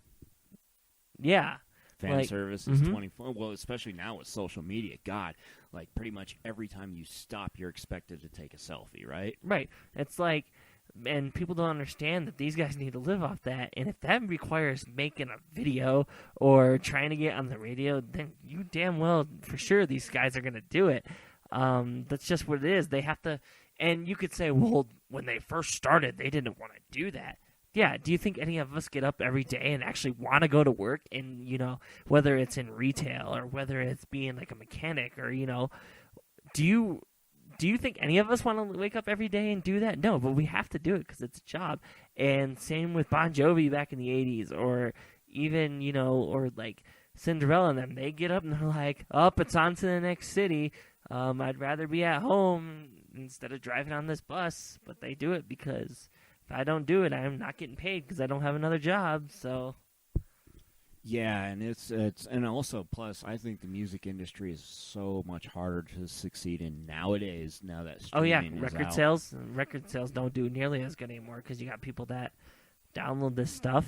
Yeah. Fan service is 24. Well, especially now with social media. God, like pretty much every time you stop, you're expected to take a selfie, right? Right. It's like, and people don't understand that these guys need to live off that. And if that requires making a video or trying to get on the radio, then you damn well, for sure, these guys are going to do it. That's just what it is. They have to, and you could say, well, when they first started, they didn't want to do that. Yeah, do you think any of us get up every day and actually want to go to work and, whether it's in retail or whether it's being like a mechanic or, do you think any of us want to wake up every day and do that? No, but we have to do it because it's a job. And same with Bon Jovi back in the 80s or even, or like Cinderella and them. They get up and they're like, it's on to the next city. I'd rather be at home instead of driving on this bus. But they do it because if I don't do it, I'm not getting paid because I don't have another job. So, yeah, and it's and also plus, I think the music industry is so much harder to succeed in nowadays. Now that streaming is record sales don't do nearly as good anymore because you got people that download this stuff.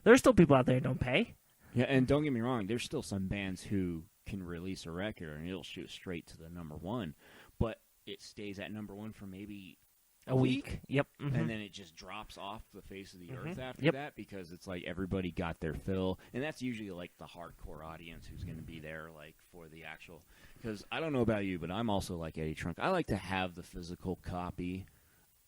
There's still people out there that don't pay. Yeah, and don't get me wrong, there's still some bands who can release a record and it'll shoot straight to the number one, but it stays at number one for maybe a week. Yep. And then it just drops off the face of the earth after that because it's like everybody got their fill. And that's usually like the hardcore audience who's going to be there like for the actual. Because I don't know about you, but I'm also like Eddie Trunk. I like to have the physical copy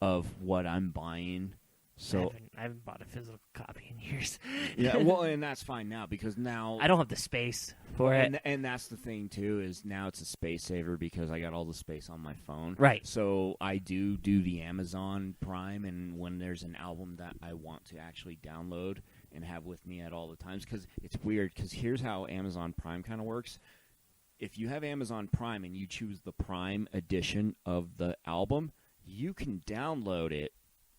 of what I'm buying. So I haven't bought a physical copy in years. Yeah, well, and that's fine now because now I don't have the space for it. And that's the thing too is now it's a space saver because I got all the space on my phone. Right. So I do the Amazon Prime, and when there's an album that I want to actually download and have with me at all the times, because it's weird. Because here's how Amazon Prime kind of works. If you have Amazon Prime and you choose the Prime edition of the album, you can download it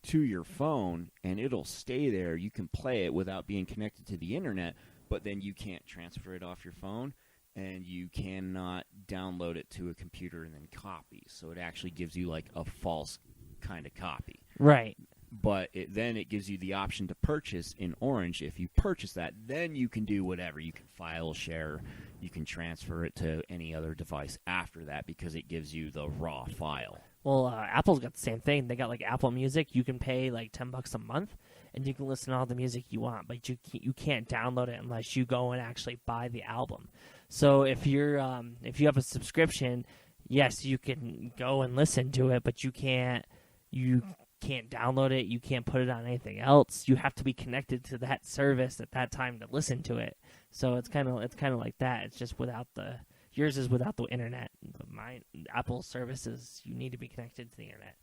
to your phone and it'll stay there. You can play it without being connected to the internet, but then you can't transfer it off your phone and you cannot download it to a computer and then copy. So it actually gives you like a false kind of copy. Right. But then it gives you the option to purchase in Orange. If you purchase that, then you can do whatever. You can file share. You can transfer it to any other device after that because it gives you the raw file. Well, Apple's got the same thing. They got like Apple Music. You can pay like $10 a month, and you can listen to all the music you want. But you can't download it unless you go and actually buy the album. So if you have a subscription, yes, you can go and listen to it, but you can't download it. You can't put it on anything else. You have to be connected to that service at that time to listen to it. So it's kind of like that. It's just without the. Yours is without the internet. But Apple services, you need to be connected to the internet.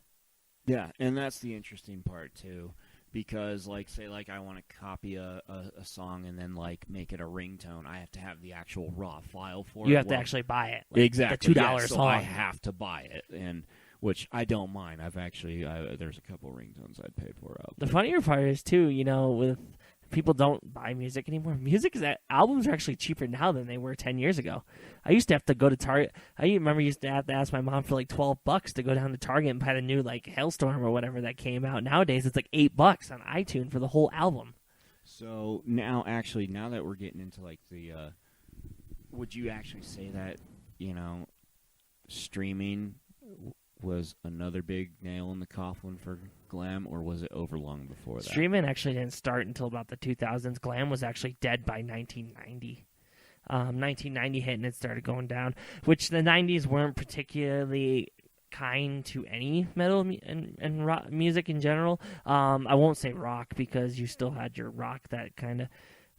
Yeah, and that's the interesting part too, because say I want to copy a song and then like make it a ringtone. I have to have the actual raw file for it. You have to actually buy it. Like exactly. The $2 so song. I have to buy it, and which I don't mind. I've actually there's a couple ringtones I'd pay for out there. The funnier part is too, with people don't buy music anymore. Albums are actually cheaper now than they were 10 years ago. I used to have to go to Target. I remember used to have to ask my mom for like $12 to go down to Target and buy the new like Hailstorm or whatever that came out. Nowadays it's like $8 on iTunes for the whole album. So now that we're getting into like the, would you actually say that streaming was another big nail in the coffin for glam, or was it over long before that? Streaming actually didn't start until about the 2000s. Glam was actually dead by 1990. 1990 hit and it started going down, which the 90s weren't particularly kind to any metal and rock music in general. I won't say rock because you still had your rock that kind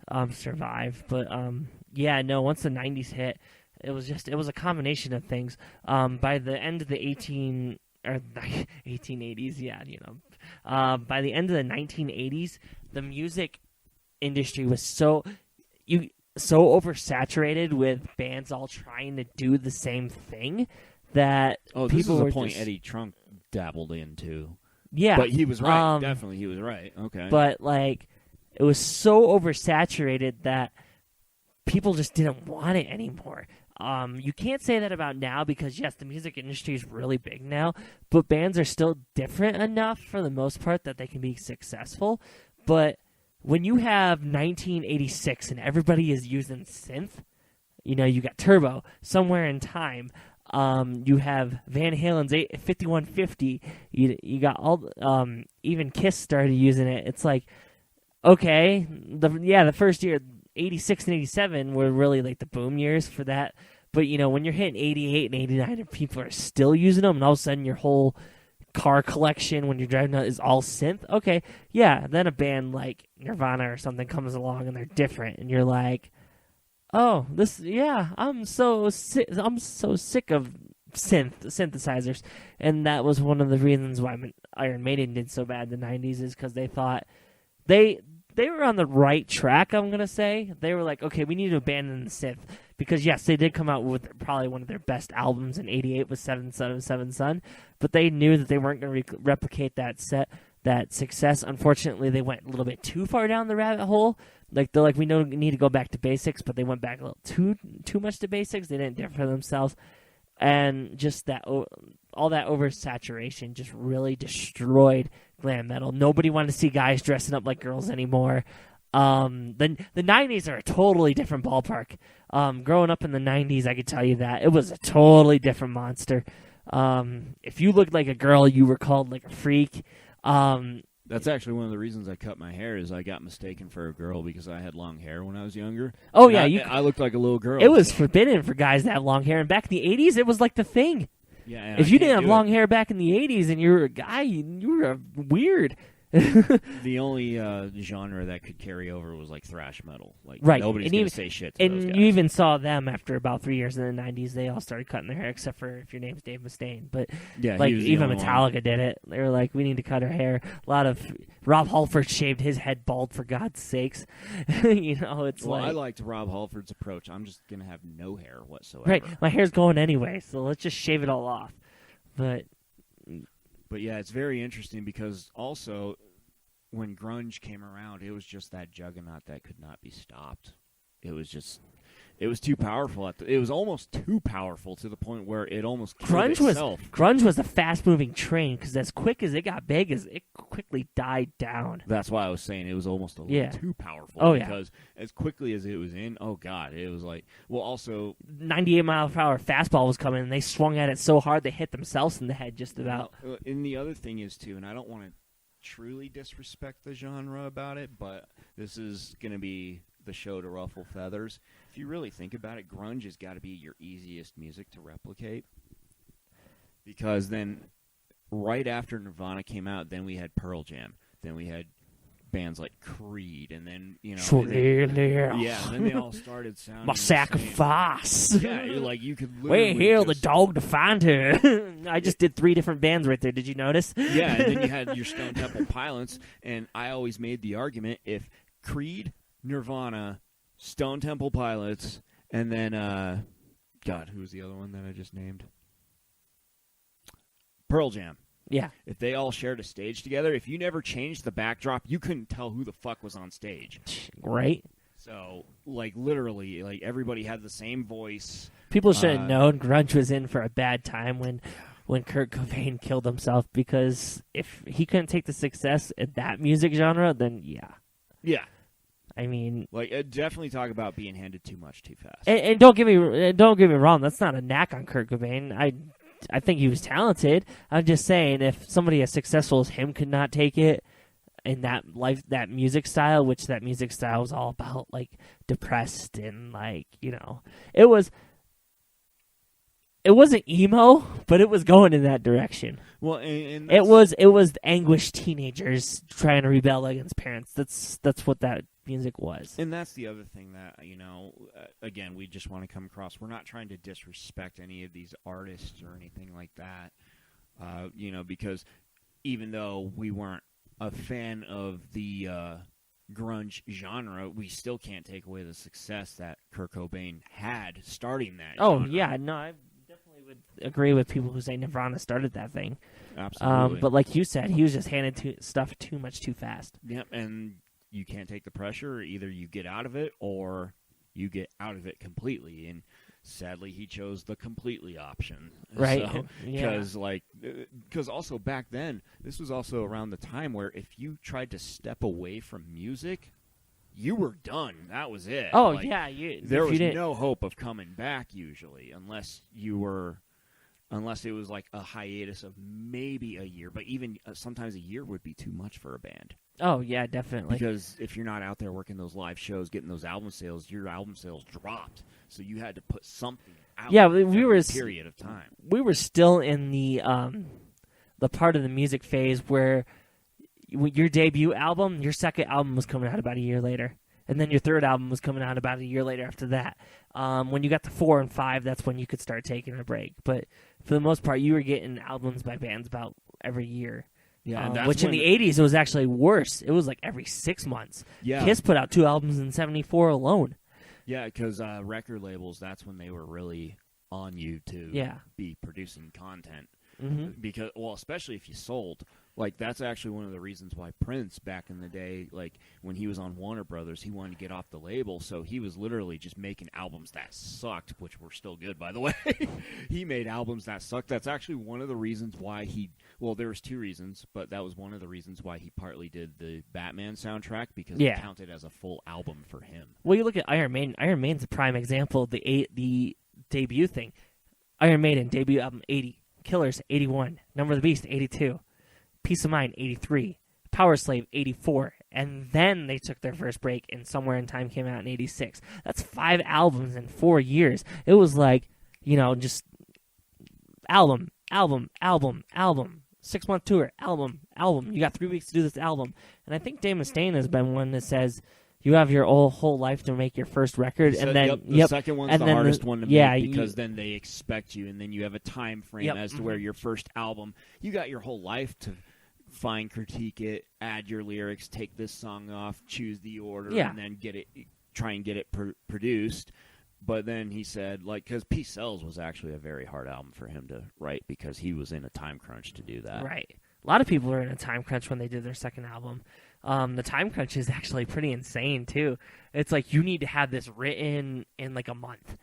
of survived. But once the 90s hit, it was a combination of things. By the end of the 1880s, by the end of the 1980s, the music industry was so oversaturated with bands all trying to do the same thing that people were the point Eddie Trunk dabbled into. Yeah, but he was right. Definitely, he was right. Okay, but it was so oversaturated that people just didn't want it anymore. You can't say that about now because, yes, the music industry is really big now, but bands are still different enough for the most part that they can be successful. But when you have 1986 and everybody is using synth, you got Turbo, Somewhere in Time, you have Van Halen's 5150, you got all, even Kiss started using it. It's like, okay, the first year, 86 and 87 were really like the boom years for that. But, when you're hitting 88 and 89 and people are still using them, and all of a sudden your whole car collection when you're driving out is all synth, okay, yeah, then a band like Nirvana or something comes along and they're different, and you're like, oh, I'm so sick of synthesizers. And that was one of the reasons why Iron Maiden did so bad in the 90s, is because they thought they were on the right track, I'm going to say. They were like, okay, we need to abandon the synth. Because, yes, they did come out with probably one of their best albums in 88 with Seven Son of Seven Son. But they knew that they weren't going to replicate that success. Unfortunately, they went a little bit too far down the rabbit hole. They're like, we need to go back to basics. But they went back a little too much to basics. They didn't do it for themselves. And just all that oversaturation just really destroyed glam metal. Nobody wanted to see guys dressing up like girls anymore. The 90s are a totally different ballpark. Growing up in the 90s, I could tell you that. It was a totally different monster. If you looked like a girl, you were called like a freak. That's actually one of the reasons I cut my hair, is I got mistaken for a girl because I had long hair when I was younger. Oh, yeah. I looked like a little girl. It was forbidden for guys to have long hair. And back in the 80s, it was like the thing. Yeah, if you didn't have long hair back in the 80s and you were a guy, you were weird. The only genre that could carry over was like thrash metal. Like, right. Nobody's going to say shit to those guys. You even saw them after about 3 years in the 90s. They all started cutting their hair, except for if your name's Dave Mustaine. But yeah, even Metallica did it. They were like, we need to cut our hair. A lot of Rob Halford shaved his head bald, for God's sakes. It's I liked Rob Halford's approach. I'm just going to have no hair whatsoever. Right. My hair's going anyway, so let's just shave it all off. But yeah, it's very interesting because also when grunge came around, it was just that juggernaut that could not be stopped. It was too powerful. It was almost too powerful to the point where it almost killed itself. Grunge was a fast-moving train because as quick as it got big, it quickly died down. That's why I was saying it was almost a little too powerful. Oh, because as quickly as it was in, oh, God, it was like, well, also 98-mile-per-hour fastball was coming, and they swung at it so hard they hit themselves in the head just about. And the other thing is, too, and I don't want to truly disrespect the genre about it, but this is going to be the show to ruffle feathers. If you really think about it, grunge has got to be your easiest music to replicate. Because then, right after Nirvana came out, then we had Pearl Jam. Then we had bands like Creed, and then, then they all started sounding my sacrifice. Yeah, you could literally wait here, the dog to find her. I just did 3 different bands right there. Did you notice? Yeah, and then you had your Stone Temple Pilots, and I always made the argument, if Creed, Nirvana, Stone Temple Pilots, and then, God, who was the other one that I just named? Pearl Jam. Yeah. If they all shared a stage together, if you never changed the backdrop, you couldn't tell who the fuck was on stage. Right. So, literally, everybody had the same voice. People should have known grunge was in for a bad time when Kurt Cobain killed himself, because if he couldn't take the success in that music genre, then yeah. Yeah. I mean, definitely talk about being handed too much too fast. And don't get me wrong, that's not a knack on Kurt Cobain. I think he was talented. I'm just saying, if somebody as successful as him could not take it, in that music style, which that music style was all about like depressed and like, you know, it wasn't emo, but it was going in that direction. Well, and it was anguished teenagers trying to rebel against parents. That's what that music was. And that's the other thing that, you know, again, we just want to come across. We're not trying to disrespect any of these artists or anything like that, you know, because even though we weren't a fan of the grunge genre, we still can't take away the success that Kurt Cobain had starting that genre. Yeah, no, I definitely would agree with people who say Nirvana started that thing. Absolutely. But like you said, he was just handed stuff too much too fast. Yep, and you can't take the pressure. Either you get out of it or you get out of it completely. And sadly, he chose the completely option. Right. Because also back then, this was also around the time where if you tried to step away from music, you were done. That was it. Oh, like, yeah. There was no hope of coming back usually, unless it was like a hiatus of maybe a year. But even sometimes a year would be too much for a band. Oh, yeah, definitely. Because if you're not out there working those live shows, getting those album sales, your album sales dropped. So you had to put something out. Yeah, we were period of time. We were still in the part of the music phase where your debut album, your second album was coming out about a year later, and then your third album was coming out about a year later after that. When you got to 4 and 5, that's when you could start taking a break. But for the most part, you were getting albums by bands about every year. Yeah, which in the 80s, it was actually worse. It was like every 6 months. Yeah. Kiss put out 2 albums in 74 alone. Yeah, because record labels, that's when they were really on you to be producing content. Mm-hmm. Because, well, especially if you sold. Like, that's actually one of the reasons why Prince, back in the day, like, when he was on Warner Brothers, he wanted to get off the label, so he was literally just making albums that sucked, which were still good, by the way. He made albums that sucked. That's actually one of the reasons why well, there was 2 reasons, but that was one of the reasons why he partly did the Batman soundtrack, because it counted as a full album for him. Well, you look at Iron Maiden. Iron Maiden's a prime example of the debut thing. Iron Maiden, debut album, 80. Killers, 81. Number of the Beast, 82. Peace of Mind, 83. Power Slave, 84. And then they took their first break, and Somewhere in Time came out in 86. That's 5 albums in 4 years. It was like, you know, just album. 6-month tour, album. You got 3 weeks to do this album. And I think Dave Mustaine has been one that says you have your whole life to make your first record, and then the second one's the hardest one to make, because then they expect you, and then you have a time frame as to where your first album, you got your whole life to fine critique it, add your lyrics, take this song off, choose the order, and then try and get it produced. But then he said, like, because Peace Sells was actually a very hard album for him to write, because he was in a time crunch to do that. Right. A lot of people are in a time crunch when they did their second album. The time crunch is actually pretty insane, too. It's like you need to have this written in like a month.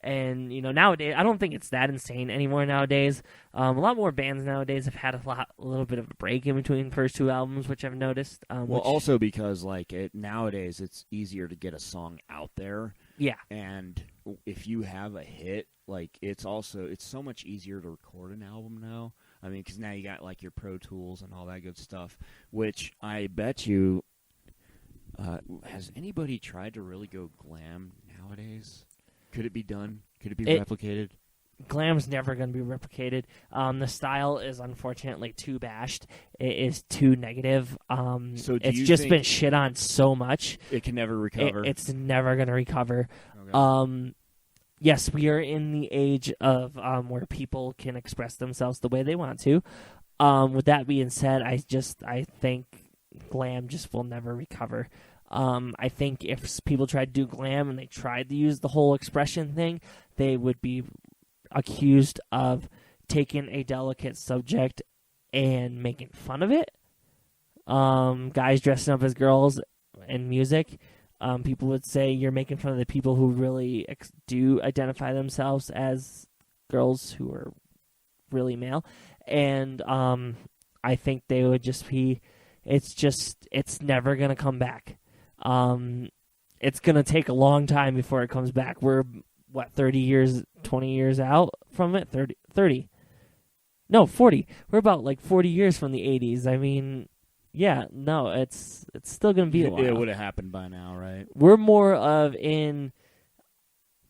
And, you know, nowadays, I don't think it's that insane anymore nowadays. A lot more bands nowadays have had a little bit of a break in between the first 2 albums, which I've noticed. Also because, like, nowadays it's easier to get a song out there. Yeah. And if you have a hit, like, it's so much easier to record an album now. I mean, because now you got, like, your Pro Tools and all that good stuff, which I bet you, has anybody tried to really go glam nowadays? Could it be done? Could it be replicated? Glam's never going to be replicated. The style is unfortunately too bashed. It is too negative. So it's just been shit on so much. It can never recover. It's never going to recover. Okay. Yes, we are in the age of where people can express themselves the way they want to. With that being said, I think glam just will never recover. I think if people tried to do glam and they tried to use the whole expression thing, they would be accused of taking a delicate subject and making fun of it. Guys dressing up as girls in music, people would say you're making fun of the people who really do identify themselves as girls who are really male. And I think they would just be, it's never going to come back. It's going to take a long time before it comes back. We're, 30 years, 20 years out from it? 30. No, 40. We're about, 40 years from the 80s. I mean, Yeah, no, it's still going to be a while. It would have happened by now, right? We're more of in...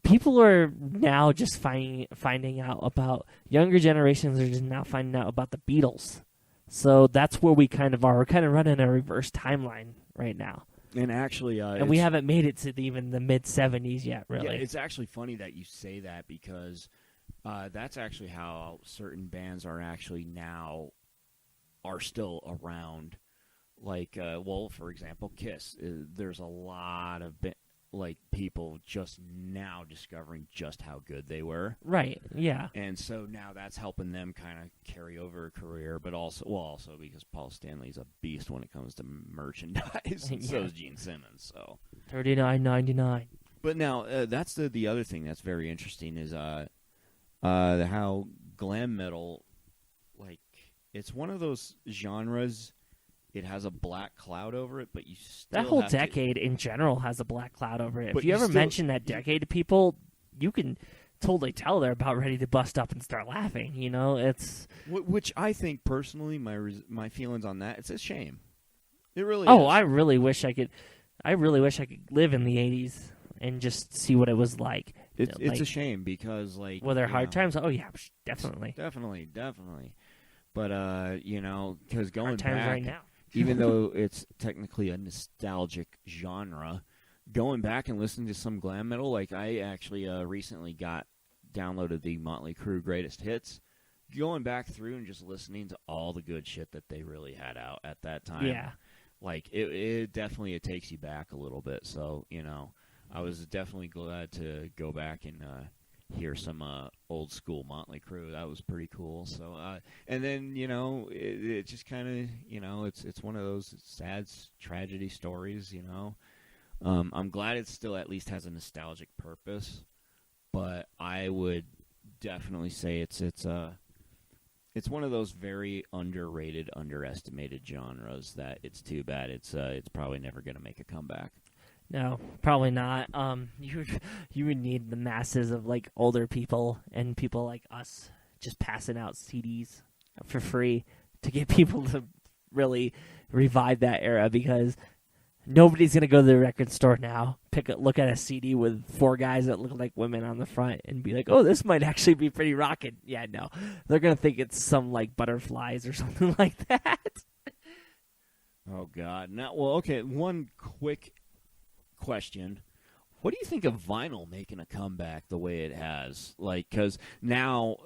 People are now just finding out about... Younger generations are just now finding out about the Beatles. So that's where we kind of are. We're kind of running a reverse timeline right now. And actually... and we haven't made it to even the mid-'70s yet, really. Yeah, it's actually funny that you say that because that's actually how certain bands are actually now are still around. Like, for example, Kiss. There's a lot of people just now discovering just how good they were. Right, yeah. And so now that's helping them kind of carry over a career, but also because Paul Stanley's a beast when it comes to merchandise, and so is Gene Simmons. So $39.99. But now that's the other thing that's very interesting is how glam metal, it's one of those genres. It has a black cloud over it, but you still that whole decade in general has a black cloud over it. But if you ever mention that decade to people, you can totally tell they're about ready to bust up and start laughing. You know, it's which I think personally, my feelings on that, it's a shame. It really. Oh, is. I really wish I could live in the '80s and just see what it was like. It's a shame because were there hard times? Oh yeah, definitely. But because going hard times back right now. even though it's technically a nostalgic genre, going back and listening to some glam metal, I actually recently downloaded the Motley Crue Greatest Hits, going back through and just listening to all the good shit that they really had out at that time. Yeah. It definitely takes you back a little bit. So, I was definitely glad to go back and hear some old school Motley Crue. That was pretty cool. So, and then it just kind of it's one of those sad tragedy stories. I'm glad it still at least has a nostalgic purpose, but I would definitely say it's one of those very underrated, underestimated genres that it's too bad it's probably never going to make a comeback. No, probably not. You would need the masses of older people and people like us just passing out CDs for free to get people to really revive that era, because nobody's gonna go to the record store now, look at a CD with 4 guys that look like women on the front and be like, "Oh, this might actually be pretty rockin'." Yeah, no, they're gonna think it's some butterflies or something like that. Oh God! Now, okay. One quick question: what do you think of vinyl making a comeback the way it has? Because now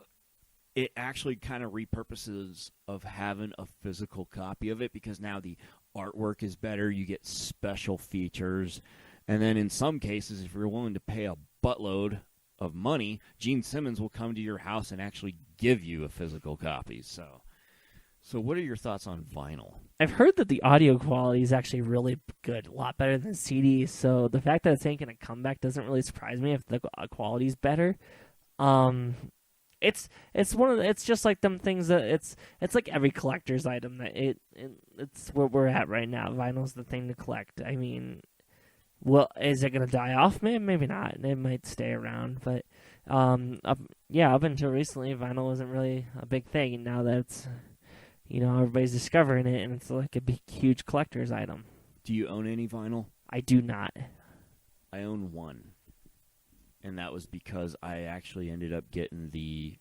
it actually kind of repurposes of having a physical copy of it, because now the artwork is better, you get special features, and then in some cases, if you're willing to pay a buttload of money, Gene Simmons will come to your house and actually give you a physical copy. So what are your thoughts on vinyl? I've heard that the audio quality is actually really good, a lot better than CDs. So the fact that it's making a comeback doesn't really surprise me if the quality is better. It's just like them things that it's like every collector's item that it's where we're at right now. Vinyl's the thing to collect. I mean, well, is it gonna die off? Maybe not. It might stay around, but up until recently, vinyl wasn't really a big thing. Now that it's everybody's discovering it, and it's like a big, huge collector's item. Do you own any vinyl? I do not. I own one. And that was because I actually ended up getting the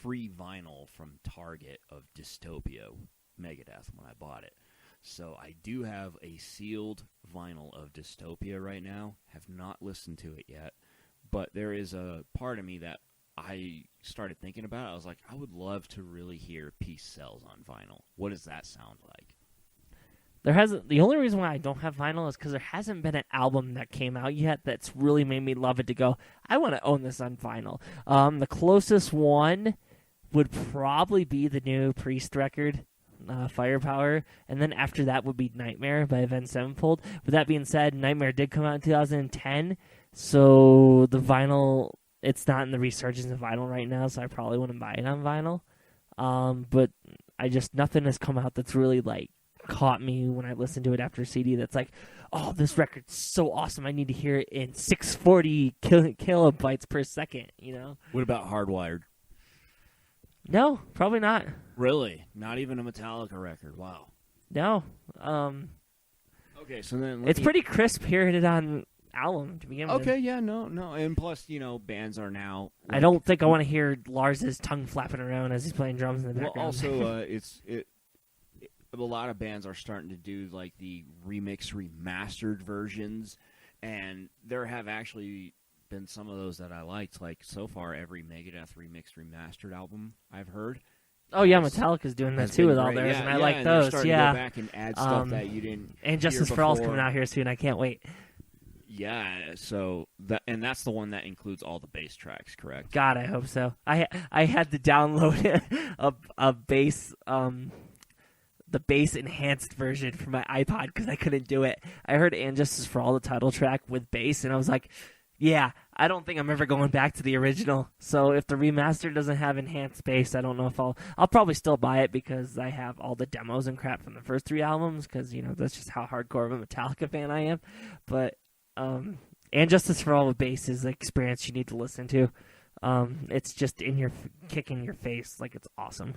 free vinyl from Target of Dystopia Megadeth when I bought it. So I do have a sealed vinyl of Dystopia right now. Have not listened to it yet. But there is a part of me that I started thinking about it. I was like, I would love to really hear Peace Sells on vinyl. What does that sound like? The only reason why I don't have vinyl is because there hasn't been an album that came out yet that's really made me love it to go, I want to own this on vinyl. The closest one would probably be the new Priest record, Firepower, and then after that would be Nightmare by Avenged Sevenfold. With that being said, Nightmare did come out in 2010, so the vinyl, it's not in the resurgence of vinyl right now, so I probably wouldn't buy it on vinyl. But nothing has come out that's really caught me when I listened to it after CD that's like, oh, this record's so awesome, I need to hear it in 640 kilobytes per second, What about Hardwired? No, probably not. Really? Not even a Metallica record? Wow. No. Okay, so then It's pretty crisp hearing it on album to begin with. Okay, yeah, no, and plus, bands are now. I don't think I want to hear Lars's tongue flapping around as he's playing drums in the background. Well, also, a lot of bands are starting to do like the remix, remastered versions, and there have actually been some of those that I liked. Like so far, every Megadeth remixed, remastered album I've heard. Oh yeah, Metallica's doing that too with all theirs, and I like and those. They're starting to go back and add stuff that you didn't. And Justice for All's coming out here soon. I can't wait. Yeah, so that's the one that includes all the bass tracks, correct? God, I hope so. I had to download a bass the bass enhanced version for my iPod because I couldn't do it. I heard And Justice for All, the title track with bass, and I was like, yeah, I don't think I'm ever going back to the original. So if the remaster doesn't have enhanced bass, I don't know if I'll probably still buy it because I have all the demos and crap from the first 3 albums because that's just how hardcore of a Metallica fan I am. But And Justice for All with bass is the experience you need to listen to. It's just kicking your face, like it's awesome.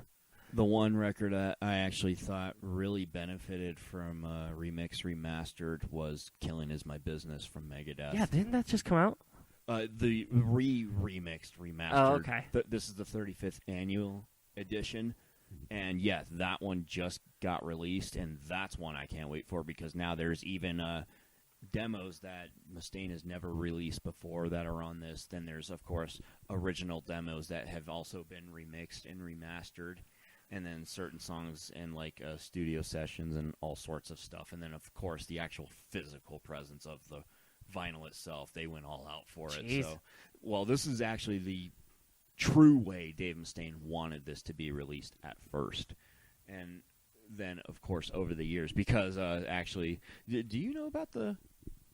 The one record I actually thought really benefited from remix remastered was "Killing Is My Business" from Megadeth. Yeah, didn't that just come out? The remixed remastered. Oh, okay. This is the 35th annual edition, and yeah, that one just got released, and that's one I can't wait for because now there's even demos that Mustaine has never released before that are on this. Then there's, of course, original demos that have also been remixed and remastered, and then certain songs and like studio sessions and all sorts of stuff. And then, of course, the actual physical presence of the vinyl itself. They went all out for Jeez. it. So, well, this is actually the true way Dave Mustaine wanted this to be released at first. And then, of course, over the years, because actually, do you know about the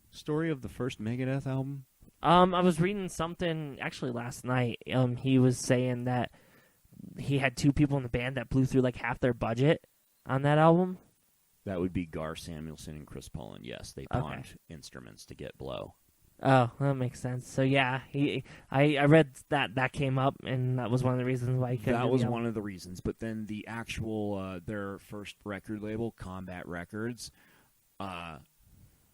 story of the first Megadeth album? I was reading something actually last night. He was saying that he had 2 people in the band that blew through like half their budget on that album. That would be Gar Samuelson and Chris Poland. Yes, they pawned instruments to get blow. Oh, that makes sense. So yeah, I read that came up, and that was one of the reasons why he couldn't. That was one of the reasons. But then the actual their first record label, Combat Records,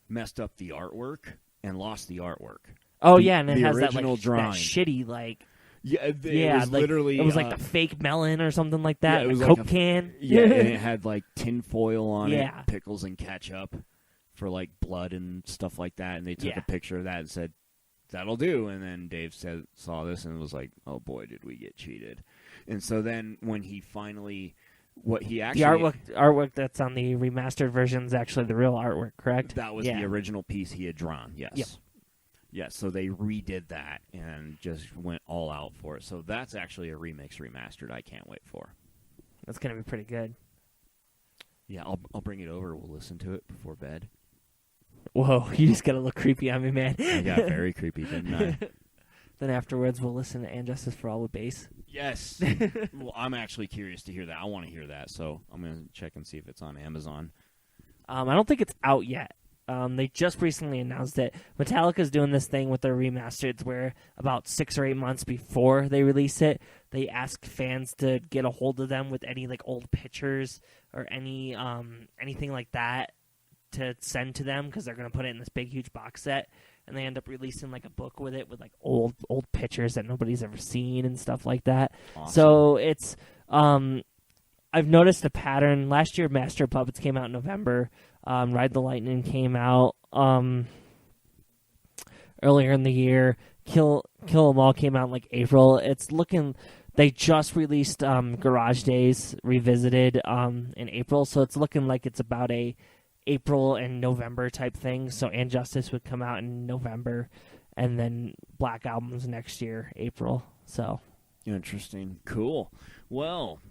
messed up the artwork and lost the artwork. Oh yeah, and it has that original drawing. that shitty like. Yeah, it was like, literally. It was like the fake melon or something like that. Yeah, it was Coke like can. Yeah, and it had like tin foil on it, Yeah. pickles and ketchup for like blood and stuff like that. And they took a picture of that and said, "That'll do." And then Dave saw this and was like, "Oh boy, did we get cheated!" And so then when he finally, the artwork that's on the remastered version is actually the real artwork, correct? That was the original piece he had drawn. Yes. Yep. Yeah, so they redid that and just went all out for it. So that's actually a remix remastered I can't wait for. That's going to be pretty good. Yeah, I'll bring it over. We'll listen to it before bed. Whoa, you just got to look creepy on me, man. I got very creepy, didn't I? Then afterwards, we'll listen to And Justice for All with bass. Yes. Well, I'm actually curious to hear that. I want to hear that, so I'm going to check and see if it's on Amazon. I don't think it's out yet. They just recently announced it. Metallica's doing this thing with their remasters where about 6 or 8 months before they release it, they ask fans to get a hold of them with any like old pictures or anything like that to send to them because they're going to put it in this big, huge box set. And they end up releasing like a book with it with like old pictures that nobody's ever seen and stuff like that. Awesome. So it's I've noticed a pattern. Last year, Master of Puppets came out in November. Ride the Lightning came out earlier in the year. Kill 'Em All came out in like April. It's looking. They just released Garage Days Revisited in April, so it's looking like it's about a April and November type thing. So And Justice would come out in November, and then Black Album's next year, April. So interesting, cool. Well,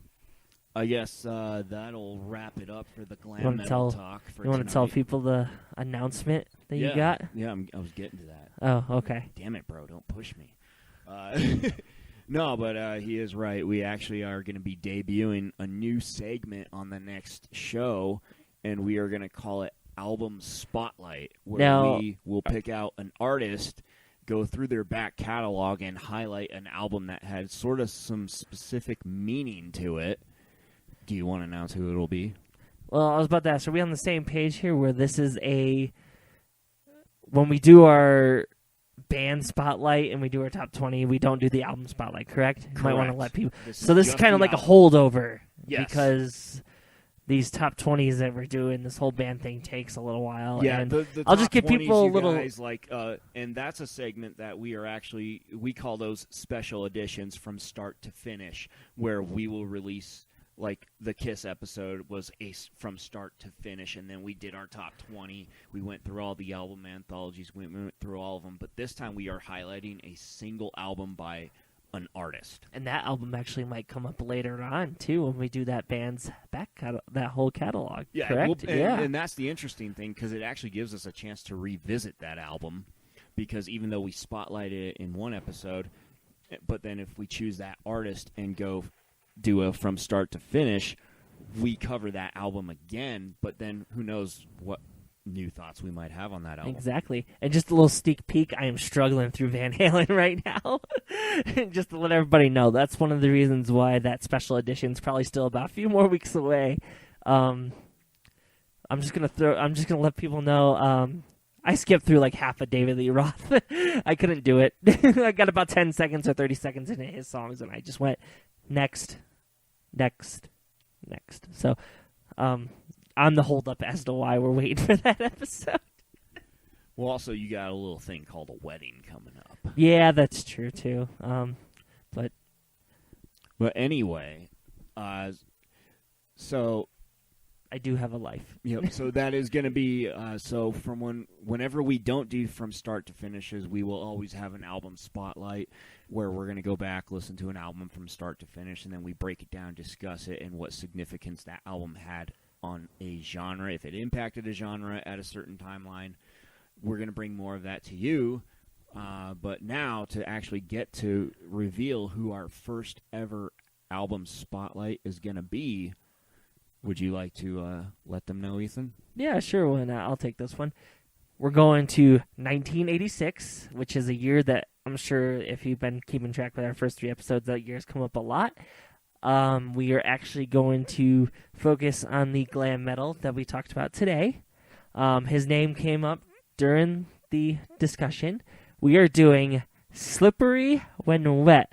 I guess that'll wrap it up for the Glam Metal Talk for You want tonight. to tell people the announcement that you got? Yeah, I was getting to that. Oh, okay. Damn it, bro, don't push me. No, but he is right. We actually are going to be debuting a new segment on the next show, and we are going to call it Album Spotlight, where we will pick out an artist, go through their back catalog, and highlight an album that had sort of some specific meaning to it. Do you want to announce who it'll be? Well, I was about to ask, are we on the same page here where this is when we do our band spotlight and we do our top 20, we don't do the album spotlight, correct? You might want to let people... This is kind of like a holdover. Yes. Because these top 20s that we're doing, this whole band thing takes a little while. Yeah, and the I'll just top give people a 20s, little... guys, and that's a segment that we call those special editions from start to finish, where we will release... Like the Kiss episode was from start to finish, and then we did our top 20. We went through all the album anthologies, we went through all of them. But this time we are highlighting a single album by an artist. And that album actually might come up later on, too, when we do that band's that whole catalog, yeah, correct? And that's the interesting thing, because it actually gives us a chance to revisit that album. Because even though we spotlighted it in one episode, but then if we choose that artist and go... do a from start to finish, we cover that album again, but then who knows what new thoughts we might have on that album. Exactly. And just a little sneak peek, I am struggling through Van Halen right now. Just to let everybody know, that's one of the reasons why that special edition is probably still about a few more weeks away. I'm just gonna let people know, I skipped through like half of David Lee Roth. I couldn't do it. I got about 10 seconds or 30 seconds into his songs, and I just went, next. So, I'm the holdup as to why we're waiting for that episode. Well, also, you got a little thing called a wedding coming up. Yeah, that's true, too. But anyway, so... I do have a life. Yep. So that is going to be so from whenever we don't do from start to finishes, we will always have an album spotlight where we're going to go back, listen to an album from start to finish, and then we break it down, discuss it, and what significance that album had on a genre, if it impacted a genre at a certain timeline. We're going to bring more of that to you. But now to actually get to reveal who our first ever album spotlight is going to be. Would you like to let them know, Ethan? Yeah, sure. Well, I'll take this one. We're going to 1986, which is a year that I'm sure if you've been keeping track with our first 3 episodes, that year's come up a lot. We are actually going to focus on the glam metal that we talked about today. His name came up during the discussion. We are doing Slippery When Wet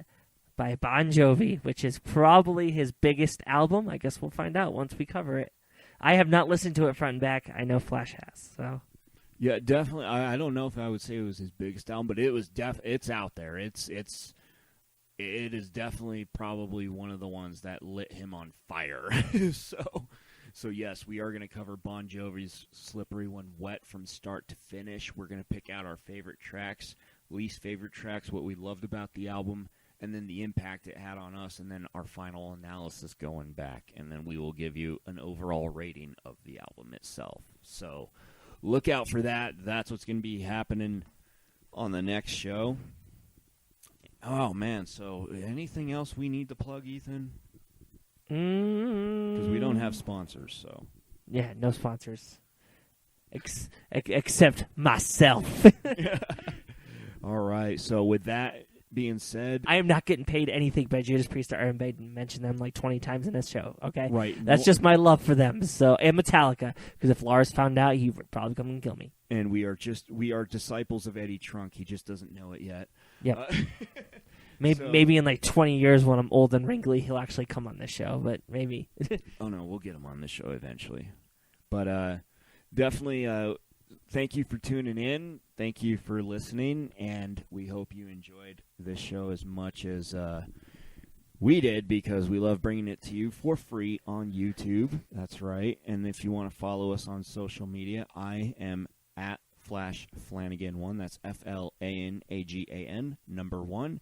by Bon Jovi, which is probably his biggest album. I guess we'll find out once we cover it. I have not listened to it front and back. I know Flash has. So, yeah, definitely. I don't know if I would say it was his biggest album, but it was it's out there. It is definitely probably one of the ones that lit him on fire. So yes, we are going to cover Bon Jovi's Slippery When Wet from start to finish. We're going to pick out our favorite tracks, least favorite tracks, what we loved about the album, and then the impact it had on us, and then our final analysis going back, and then we will give you an overall rating of the album itself. So look out for that. That's what's going to be happening on the next show. Oh, man, so anything else we need to plug, Ethan? Because we don't have sponsors, so. Yeah, no sponsors. Except myself. All right, so with that being said, I am not getting paid anything by Judas Priest or Iron Maiden. Mention them like 20 times in this show. Okay, right? That's just my love for them. So and Metallica, because if Lars found out, he would probably come and kill me. And we are disciples of Eddie Trunk. He just doesn't know it yet. Yep. Maybe in like 20 years when I'm old and wrinkly, he'll actually come on this show. But maybe. Oh no, we'll get him on this show eventually. But definitely. Thank you for tuning in. Thank you for listening, and we hope you enjoyed this show as much as we did, because we love bringing it to you for free on YouTube. That's right. And if you want to follow us on social media, I am at Flash Flanagan 1. That's FLANAGAN 1.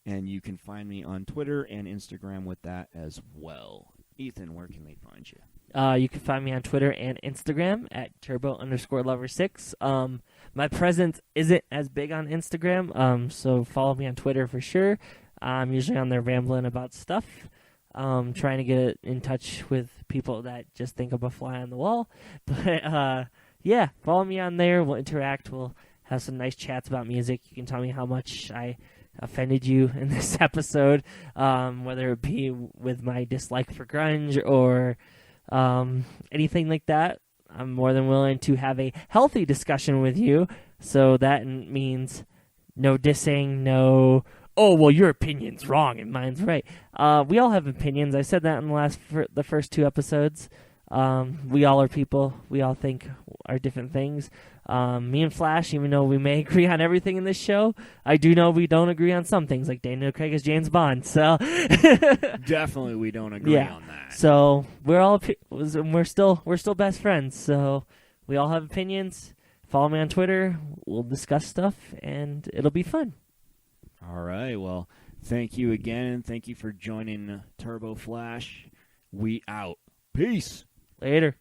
And you can find me on Twitter and Instagram with that as well. Ethan, where can they find you? You can find me on Twitter and Instagram at turbo_lover6. My presence isn't as big on Instagram, so follow me on Twitter for sure. I'm usually on there rambling about stuff, trying to get in touch with people that just think I'm a fly on the wall. But, yeah, follow me on there. We'll interact. We'll have some nice chats about music. You can tell me how much I offended you in this episode, whether it be with my dislike for grunge or anything like that, I'm more than willing to have a healthy discussion with you. So that means no dissing, no, oh, well, your opinion's wrong and mine's right. We all have opinions. I said that in the first 2 episodes. We all are people. We all think are different things. Me and Flash, even though we may agree on everything in this show, I do know we don't agree on some things, like Daniel Craig as James Bond. So definitely, we don't agree on that. So we're still best friends. So we all have opinions. Follow me on Twitter. We'll discuss stuff, and it'll be fun. All right. Well, thank you again. Thank you for joining Turbo Flash. We out. Peace. Later.